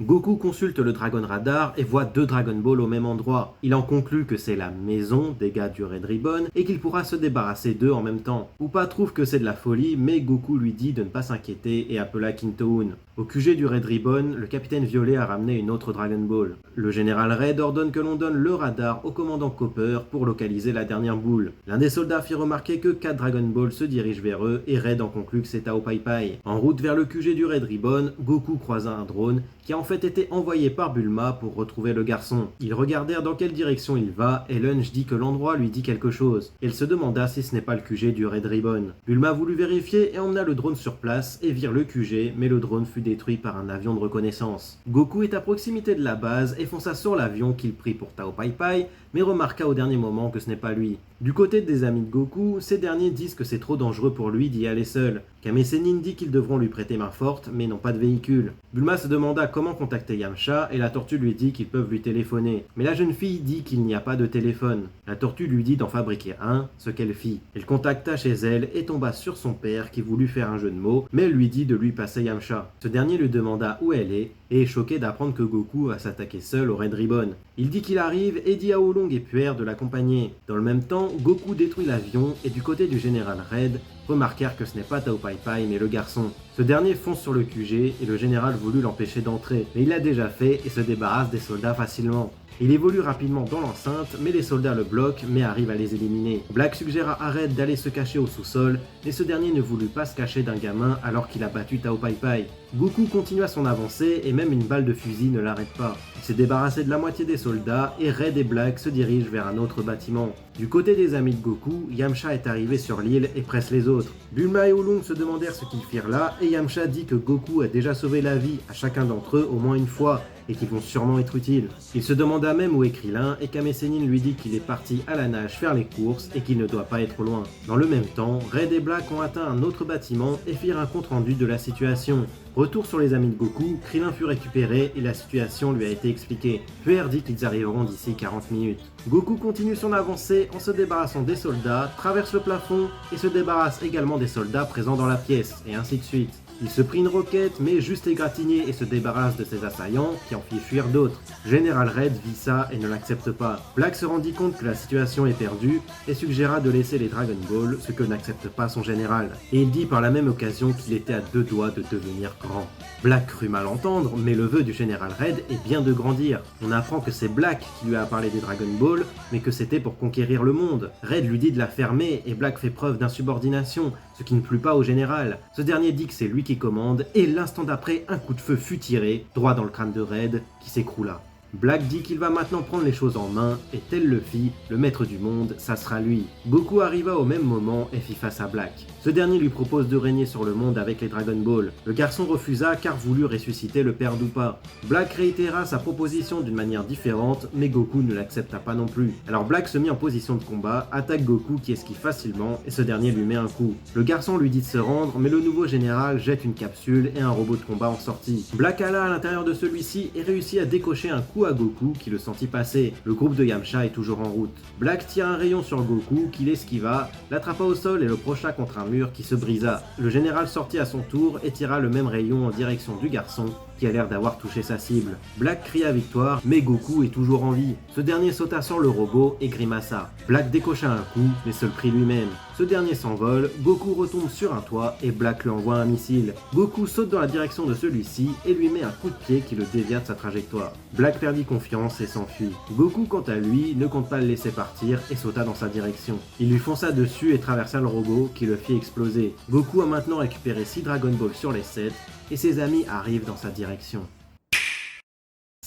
Goku consulte le Dragon Radar et voit 2 Dragon Ball au même endroit. Il en conclut que c'est la maison des gars du Red Ribbon et qu'il pourra se débarrasser d'eux en même temps. Upa trouve que c'est de la folie, mais Goku lui dit de ne pas s'inquiéter et appela Kintoun. Au QG du Red Ribbon, le capitaine Violet a ramené une autre Dragon Ball. Le général Red ordonne que l'on donne le radar au commandant Copper pour localiser la dernière boule. L'un des soldats fit remarquer que 4 Dragon Ball se dirigent vers eux et Red en conclut que c'est Tao Pai Pai. En route vers le QG du Red Ribbon, Goku croisa un drone qui a en fait été envoyé par Bulma pour retrouver le garçon. Ils regardèrent dans quelle direction il va et Lunch dit que l'endroit lui dit quelque chose. Elle se demanda si ce n'est pas le QG du Red Ribbon. Bulma voulut vérifier et emmena le drone sur place et vire le QG, mais le drone fut détruit par un avion de reconnaissance. Goku est à proximité de la base et fonça sur l'avion qu'il prit pour Tao Pai Pai, mais remarqua au dernier moment que ce n'est pas lui. Du côté des amis de Goku, ces derniers disent que c'est trop dangereux pour lui d'y aller seul. Kame Sennin dit qu'ils devront lui prêter main forte, mais n'ont pas de véhicule. Bulma se demanda comment contacter Yamcha, et la tortue lui dit qu'ils peuvent lui téléphoner. Mais la jeune fille dit qu'il n'y a pas de téléphone. La tortue lui dit d'en fabriquer un, ce qu'elle fit. Elle contacta chez elle et tomba sur son père qui voulut faire un jeu de mots, mais elle lui dit de lui passer Yamcha. Ce dernier lui demanda où elle est, et est choqué d'apprendre que Goku va s'attaquer seul au Red Ribbon. Il dit qu'il arrive et dit à Oolong et Puer de l'accompagner. Dans le même temps, Goku détruit l'avion et du côté du général Red, remarquèrent que ce n'est pas Tao Pai Pai mais le garçon. Ce dernier fonce sur le QG et le général voulut l'empêcher d'entrer, mais il l'a déjà fait et se débarrasse des soldats facilement. Il évolue rapidement dans l'enceinte, mais les soldats le bloquent, mais arrivent à les éliminer. Black suggère à Red d'aller se cacher au sous-sol, mais ce dernier ne voulut pas se cacher d'un gamin alors qu'il a battu Tao Pai Pai. Goku continua son avancée et même une balle de fusil ne l'arrête pas. Il s'est débarrassé de la moitié des soldats et Red et Black se dirigent vers un autre bâtiment. Du côté des amis de Goku, Yamcha est arrivé sur l'île et presse les autres. Bulma et Oolong se demandèrent ce qu'ils firent là et Yamcha dit que Goku a déjà sauvé la vie à chacun d'entre eux au moins une fois et qu'ils vont sûrement être utiles. Il se demanda même où est Krillin et Kame Sennin lui dit qu'il est parti à la nage faire les courses et qu'il ne doit pas être loin. Dans le même temps, Red et Black ont atteint un autre bâtiment et firent un compte rendu de la situation. Retour sur les amis de Goku, Krillin fut récupéré et la situation lui a été expliquée. Puer dit qu'ils arriveront d'ici 40 minutes. Goku continue son avancée en se débarrassant des soldats, traverse le plafond et se débarrasse également des soldats présents dans la pièce, et ainsi de suite. Il se prit une roquette, mais juste égratigné et se débarrasse de ses assaillants, qui en fit fuir d'autres. Général Red vit ça et ne l'accepte pas. Black se rendit compte que la situation est perdue et suggéra de laisser les Dragon Ball, ce que n'accepte pas son général. Et il dit par la même occasion qu'il était à 2 doigts de devenir grand. Black crut mal entendre, mais le vœu du général Red est bien de grandir. On apprend que c'est Black qui lui a parlé des Dragon Ball, mais que c'était pour conquérir le monde. Red lui dit de la fermer et Black fait preuve d'insubordination, ce qui ne plut pas au général. Ce dernier dit que c'est lui qui commande, et l'instant d'après, un coup de feu fut tiré, droit dans le crâne de Red, qui s'écroula. Black dit qu'il va maintenant prendre les choses en main, et tel le fit, le maître du monde, ça sera lui. Goku arriva au même moment et fit face à Black. Ce dernier lui propose de régner sur le monde avec les Dragon Ball. Le garçon refusa car voulut ressusciter le père d'Upa. Black réitéra sa proposition d'une manière différente, mais Goku ne l'accepta pas non plus. Alors Black se mit en position de combat, attaque Goku qui esquive facilement, et ce dernier lui met un coup. Le garçon lui dit de se rendre, mais le nouveau général jette une capsule et un robot de combat en sortit. Black alla à l'intérieur de celui-ci et réussit à décocher un coup à Goku qui le sentit passer. Le groupe de Yamcha est toujours en route. Black tira un rayon sur Goku qui l'esquiva, l'attrapa au sol et le procha contre un mur qui se brisa. Le général sortit à son tour et tira le même rayon en direction du garçon qui a l'air d'avoir touché sa cible. Black cria victoire, mais Goku est toujours en vie. Ce dernier sauta sur le robot et grimaça. Black décocha un coup, mais se le prit lui-même. Ce dernier s'envole, Goku retombe sur un toit et Black lui envoie un missile. Goku saute dans la direction de celui-ci et lui met un coup de pied qui le dévia de sa trajectoire. Black perdit confiance et s'enfuit. Goku, quant à lui, ne compte pas le laisser partir et sauta dans sa direction. Il lui fonça dessus et traversa le robot qui le fit exploser. Goku a maintenant récupéré 6 Dragon Ball sur les 7 et ses amis arrivent dans sa direction.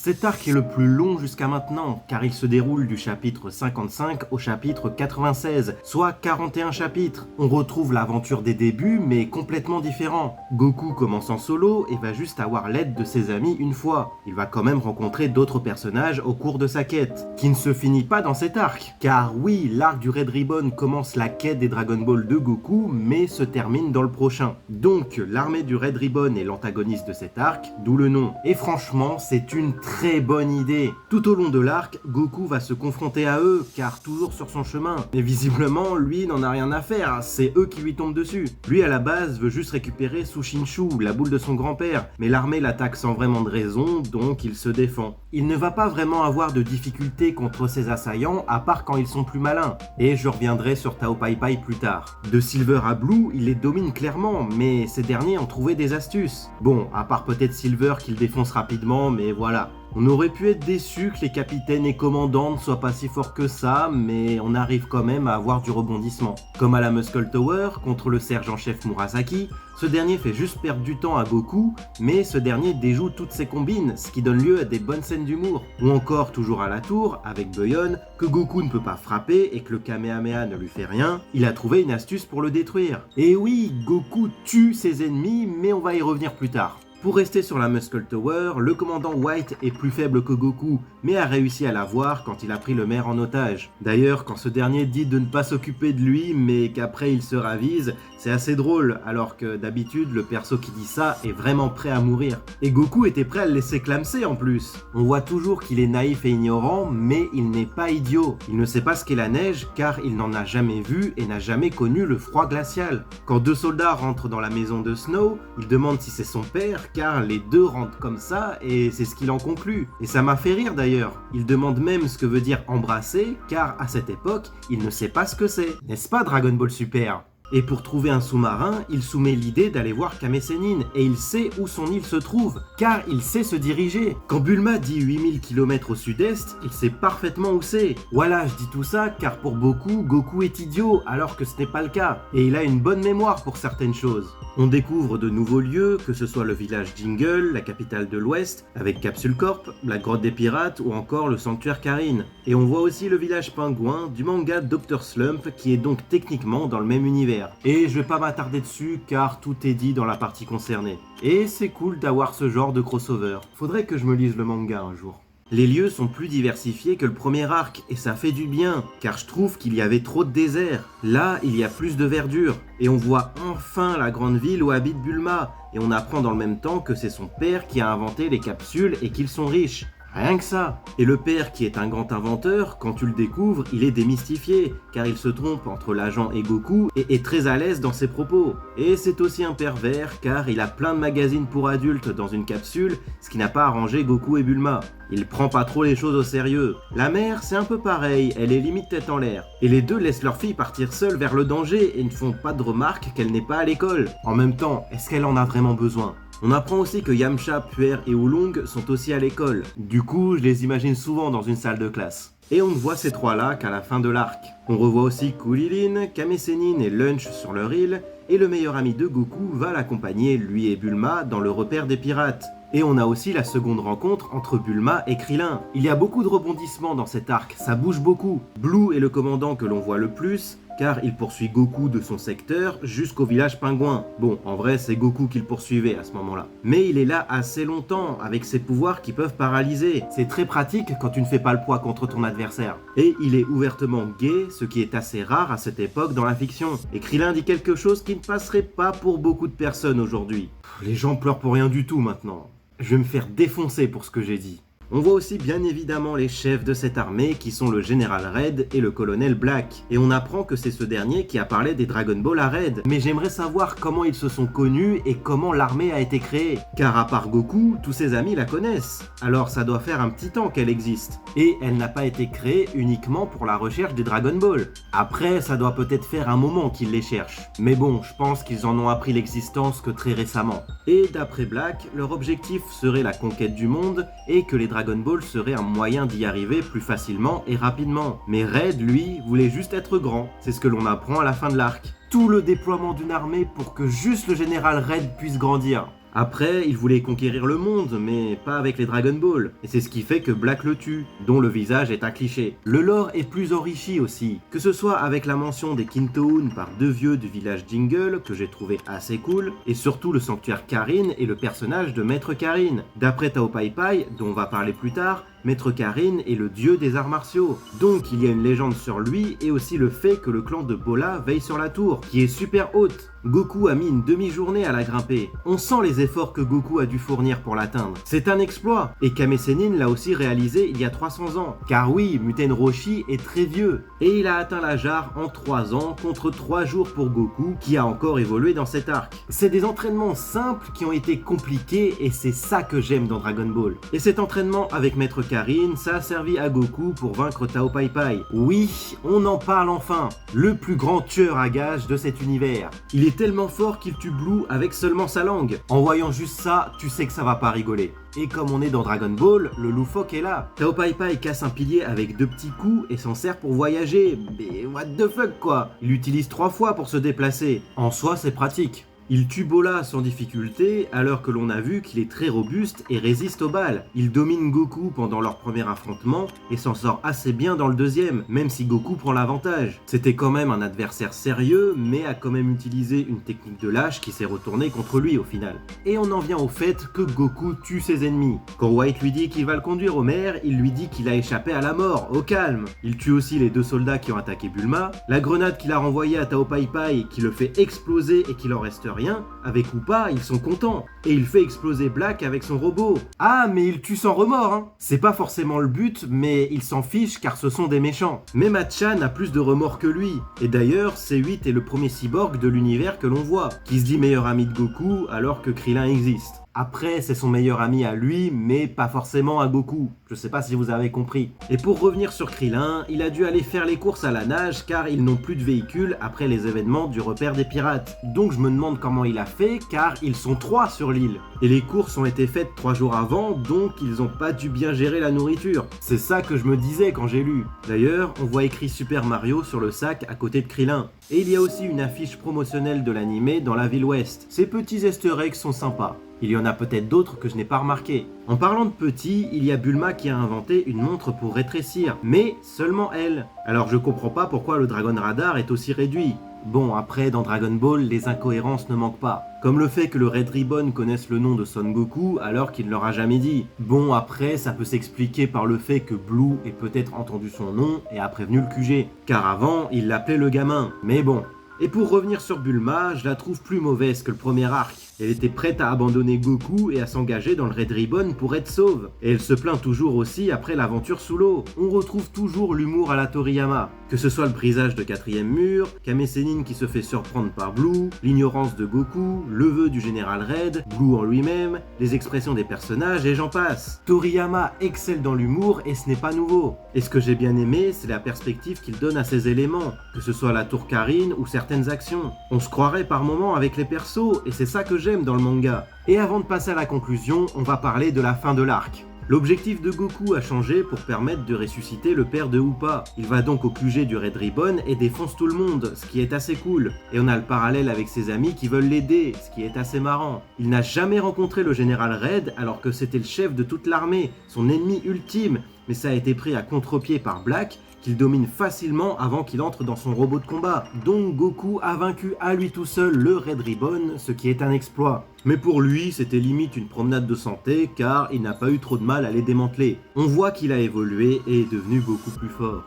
Cet arc est le plus long jusqu'à maintenant, car il se déroule du chapitre 55 au chapitre 96, soit 41 chapitres. On retrouve l'aventure des débuts, mais complètement différent. Goku commence en solo et va juste avoir l'aide de ses amis une fois. Il va quand même rencontrer d'autres personnages au cours de sa quête, qui ne se finit pas dans cet arc. Car oui, l'arc du Red Ribbon commence la quête des Dragon Ball de Goku, mais se termine dans le prochain. Donc, l'armée du Red Ribbon est l'antagoniste de cet arc, d'où le nom. Et franchement, c'est une très très bonne idée. Tout au long de l'arc, Goku va se confronter à eux, car toujours sur son chemin. Mais visiblement, lui n'en a rien à faire, c'est eux qui lui tombent dessus. Lui à la base veut juste récupérer Sushinshu, la boule de son grand-père, mais l'armée l'attaque sans vraiment de raison, donc il se défend. Il ne va pas vraiment avoir de difficultés contre ses assaillants, à part quand ils sont plus malins. Et je reviendrai sur Tao Pai Pai plus tard. De Silver à Blue, il les domine clairement, mais ces derniers ont trouvé des astuces. Bon, à part peut-être Silver qui le défonce rapidement, mais voilà. On aurait pu être déçu que les capitaines et commandants ne soient pas si forts que ça, mais on arrive quand même à avoir du rebondissement. Comme à la Muscle Tower, contre le sergent-chef Murasaki, ce dernier fait juste perdre du temps à Goku, mais ce dernier déjoue toutes ses combines, ce qui donne lieu à des bonnes scènes d'humour. Ou encore, toujours à la tour, avec Buyon, que Goku ne peut pas frapper et que le Kamehameha ne lui fait rien, il a trouvé une astuce pour le détruire. Et oui, Goku tue ses ennemis, mais on va y revenir plus tard. Pour rester sur la Muscle Tower, le commandant White est plus faible que Goku, mais a réussi à l'avoir quand il a pris le maire en otage. D'ailleurs, quand ce dernier dit de ne pas s'occuper de lui, mais qu'après il se ravise, c'est assez drôle, alors que d'habitude, le perso qui dit ça est vraiment prêt à mourir. Et Goku était prêt à le laisser clamser en plus. On voit toujours qu'il est naïf et ignorant, mais il n'est pas idiot. Il ne sait pas ce qu'est la neige, car il n'en a jamais vu et n'a jamais connu le froid glacial. Quand deux soldats rentrent dans la maison de Snow, il demande si c'est son père, car les deux rentrent comme ça, et c'est ce qu'il en conclut. Et ça m'a fait rire d'ailleurs. Il demande même ce que veut dire embrasser, car à cette époque, il ne sait pas ce que c'est. N'est-ce pas Dragon Ball Super ? Et pour trouver un sous-marin, il soumet l'idée d'aller voir Kame Sennin, et il sait où son île se trouve, car il sait se diriger. Quand Bulma dit 8000 km au sud-est, il sait parfaitement où c'est. Voilà, je dis tout ça car pour beaucoup, Goku est idiot, alors que ce n'est pas le cas, et il a une bonne mémoire pour certaines choses. On découvre de nouveaux lieux, que ce soit le village Jingle, la capitale de l'Ouest, avec Capsule Corp, la grotte des pirates ou encore le sanctuaire Karin. Et on voit aussi le village pingouin du manga Dr. Slump, qui est donc techniquement dans le même univers. Et je vais pas m'attarder dessus car tout est dit dans la partie concernée. Et c'est cool d'avoir ce genre de crossover. Faudrait que je me lise le manga un jour. Les lieux sont plus diversifiés que le premier arc, et ça fait du bien, car je trouve qu'il y avait trop de désert. Là, il y a plus de verdure, et on voit enfin la grande ville où habite Bulma, et on apprend dans le même temps que c'est son père qui a inventé les capsules et qu'ils sont riches. Rien que ça. Et le père, qui est un grand inventeur, quand tu le découvres, il est démystifié, car il se trompe entre l'agent et Goku et est très à l'aise dans ses propos. Et c'est aussi un pervers, car il a plein de magazines pour adultes dans une capsule, ce qui n'a pas arrangé Goku et Bulma. Il prend pas trop les choses au sérieux. La mère, c'est un peu pareil, elle est limite tête en l'air. Et les deux laissent leur fille partir seule vers le danger et ne font pas de remarques qu'elle n'est pas à l'école. En même temps, est-ce qu'elle en a vraiment besoin ? On apprend aussi que Yamcha, Puer et Oolong sont aussi à l'école. Du coup, je les imagine souvent dans une salle de classe. Et on ne voit ces trois-là qu'à la fin de l'arc. On revoit aussi Kulilin, Kame Sennin et Lunch sur leur île, et le meilleur ami de Goku va l'accompagner, lui et Bulma, dans le repère des pirates. Et on a aussi la seconde rencontre entre Bulma et Krillin. Il y a beaucoup de rebondissements dans cet arc, ça bouge beaucoup. Blue est le commandant que l'on voit le plus, car il poursuit Goku de son secteur jusqu'au village pingouin. Bon, en vrai, c'est Goku qu'il poursuivait à ce moment-là. Mais il est là assez longtemps, avec ses pouvoirs qui peuvent paralyser. C'est très pratique quand tu ne fais pas le poids contre ton adversaire. Et il est ouvertement gay, ce qui est assez rare à cette époque dans la fiction. Et Krillin dit quelque chose qui ne passerait pas pour beaucoup de personnes aujourd'hui. Les gens pleurent pour rien du tout maintenant. Je vais me faire défoncer pour ce que j'ai dit. On voit aussi bien évidemment les chefs de cette armée qui sont le général Red et le colonel Black. Et on apprend que c'est ce dernier qui a parlé des Dragon Ball à Red. Mais j'aimerais savoir comment ils se sont connus et comment l'armée a été créée. Car à part Goku, tous ses amis la connaissent. Alors ça doit faire un petit temps qu'elle existe. Et elle n'a pas été créée uniquement pour la recherche des Dragon Ball. Après, ça doit peut-être faire un moment qu'ils les cherchent. Mais bon, je pense qu'ils en ont appris l'existence que très récemment. Et d'après Black, leur objectif serait la conquête du monde et que les Dragon Ball serait un moyen d'y arriver plus facilement et rapidement. Mais Red, lui, voulait juste être grand. C'est ce que l'on apprend à la fin de l'arc. Tout le déploiement d'une armée pour que juste le général Red puisse grandir. Après, il voulait conquérir le monde, mais pas avec les Dragon Ball. Et c'est ce qui fait que Black le tue, dont le visage est un cliché. Le lore est plus enrichi aussi, que ce soit avec la mention des Kintoon par deux vieux du village Jingle, que j'ai trouvé assez cool, et surtout le sanctuaire Karin et le personnage de Maître Karin. D'après Tao Pai Pai, dont on va parler plus tard, Maître Karin est le dieu des arts martiaux, donc il y a une légende sur lui et aussi le fait que le clan de Bola veille sur la tour, qui est super haute. Goku a mis une demi-journée à la grimper. On sent les efforts que Goku a dû fournir pour l'atteindre. C'est un exploit, et Kame Sennin l'a aussi réalisé il y a 300 ans. Car oui, Muten Roshi est très vieux, et il a atteint la jarre en 3 ans contre 3 jours pour Goku, qui a encore évolué dans cet arc. C'est des entraînements simples qui ont été compliqués, et c'est ça que j'aime dans Dragon Ball. Et cet entraînement avec Maître Karin, ça a servi à Goku pour vaincre Tao Pai Pai. Oui, on en parle enfin, le plus grand tueur à gages de cet univers. Il est tellement fort qu'il tue Blue avec seulement sa langue. En voyant juste ça, tu sais que ça va pas rigoler. Et comme on est dans Dragon Ball, le loufoque est là. Tao Pai Pai casse un pilier avec 2 petits coups et s'en sert pour voyager. Mais what the fuck quoi. Il l'utilise 3 fois pour se déplacer. En soi, c'est pratique. Il tue Bola sans difficulté alors que l'on a vu qu'il est très robuste et résiste aux balles. Il domine Goku pendant leur premier affrontement et s'en sort assez bien dans le deuxième, même si Goku prend l'avantage. C'était quand même un adversaire sérieux, mais a quand même utilisé une technique de lâche qui s'est retournée contre lui au final. Et on en vient au fait que Goku tue ses ennemis. Quand White lui dit qu'il va le conduire au maire, il lui dit qu'il a échappé à la mort, au calme. Il tue aussi les 2 soldats qui ont attaqué Bulma, la grenade qu'il a renvoyée à Tao Pai Pai qui le fait exploser et qu'il en reste rien. Avec ou pas, ils sont contents. Et il fait exploser Black avec son robot. Ah, mais il tue sans remords, hein. C'est pas forcément le but, mais il s'en fiche car ce sont des méchants. Mais Machan a plus de remords que lui. Et d'ailleurs, C8 est le premier cyborg de l'univers que l'on voit, qui se dit meilleur ami de Goku alors que Krillin existe. Après, c'est son meilleur ami à lui, mais pas forcément à Goku. Je sais pas si vous avez compris. Et pour revenir sur Krillin, il a dû aller faire les courses à la nage car ils n'ont plus de véhicule après les événements du repère des pirates. Donc je me demande comment il a fait car ils sont 3 sur l'île. Et les courses ont été faites 3 jours avant, donc ils ont pas dû bien gérer la nourriture. C'est ça que je me disais quand j'ai lu. D'ailleurs, on voit écrit Super Mario sur le sac à côté de Krillin. Et il y a aussi une affiche promotionnelle de l'animé dans la ville ouest. Ces petits easter eggs sont sympas. Il y en a peut-être d'autres que je n'ai pas remarqué. En parlant de petits, il y a Bulma qui a inventé une montre pour rétrécir, mais seulement elle. Alors je comprends pas pourquoi le Dragon Radar est aussi réduit. Bon, après, dans Dragon Ball, les incohérences ne manquent pas. Comme le fait que le Red Ribbon connaisse le nom de Son Goku alors qu'il ne leur a jamais dit. Bon, après, ça peut s'expliquer par le fait que Blue ait peut-être entendu son nom et a prévenu le QG. Car avant, il l'appelait le gamin. Mais bon. Et pour revenir sur Bulma, je la trouve plus mauvaise que le premier arc. Elle était prête à abandonner Goku et à s'engager dans le Red Ribbon pour être sauve. Et elle se plaint toujours aussi après l'aventure sous l'eau. On retrouve toujours l'humour à la Toriyama. Que ce soit le brisage de 4ème mur, Kame Sennin qui se fait surprendre par Blue, l'ignorance de Goku, le vœu du général Red, Blue en lui-même, les expressions des personnages et j'en passe. Toriyama excelle dans l'humour et ce n'est pas nouveau. Et ce que j'ai bien aimé, c'est la perspective qu'il donne à ces éléments, que ce soit la tour Karin ou certaines actions. On se croirait par moments avec les persos et c'est ça que j'aime dans le manga. Et avant de passer à la conclusion, on va parler de la fin de l'arc. L'objectif de Goku a changé pour permettre de ressusciter le père de Upa. Il va donc au QG du Red Ribbon et défonce tout le monde, ce qui est assez cool. Et on a le parallèle avec ses amis qui veulent l'aider, ce qui est assez marrant. Il n'a jamais rencontré le général Red alors que c'était le chef de toute l'armée, son ennemi ultime, mais ça a été pris à contre-pied par Black, qu'il domine facilement avant qu'il entre dans son robot de combat. Donc Goku a vaincu à lui tout seul le Red Ribbon, ce qui est un exploit. Mais pour lui, c'était limite une promenade de santé car il n'a pas eu trop de mal à les démanteler. On voit qu'il a évolué et est devenu beaucoup plus fort.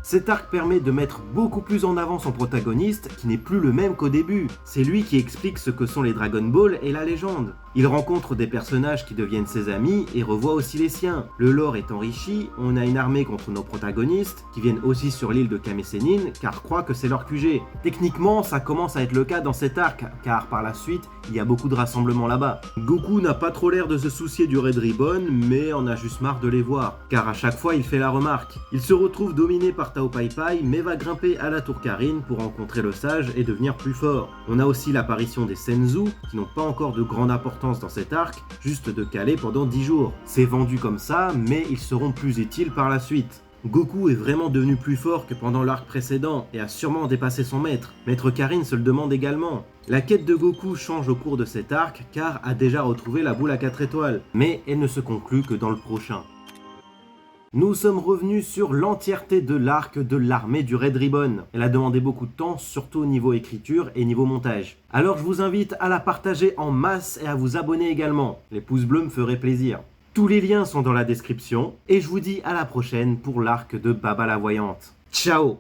Cet arc permet de mettre beaucoup plus en avant son protagoniste qui n'est plus le même qu'au début. C'est lui qui explique ce que sont les Dragon Ball et la légende. Il rencontre des personnages qui deviennent ses amis et revoit aussi les siens. Le lore est enrichi, on a une armée contre nos protagonistes qui viennent aussi sur l'île de Kame Sennin car croient que c'est leur QG. Techniquement, ça commence à être le cas dans cet arc car par la suite, il y a beaucoup de rassemblements là-bas. Goku n'a pas trop l'air de se soucier du Red Ribbon mais on a juste marre de les voir car à chaque fois il fait la remarque. Il se retrouve dominé par Tao Pai Pai mais va grimper à la tour Karin pour rencontrer le sage et devenir plus fort. On a aussi l'apparition des Senzu qui n'ont pas encore de grande importance dans cet arc, juste de caler pendant 10 jours. C'est vendu comme ça, mais ils seront plus utiles par la suite. Goku est vraiment devenu plus fort que pendant l'arc précédent et a sûrement dépassé son maître. Maître Karin se le demande également. La quête de Goku change au cours de cet arc car a déjà retrouvé la boule à 4 étoiles, mais elle ne se conclut que dans le prochain. Nous sommes revenus sur l'entièreté de l'arc de l'armée du Red Ribbon. Elle a demandé beaucoup de temps, surtout au niveau écriture et niveau montage. Alors je vous invite à la partager en masse et à vous abonner également. Les pouces bleus me feraient plaisir. Tous les liens sont dans la description, et je vous dis à la prochaine pour l'arc de Baba la Voyante. Ciao!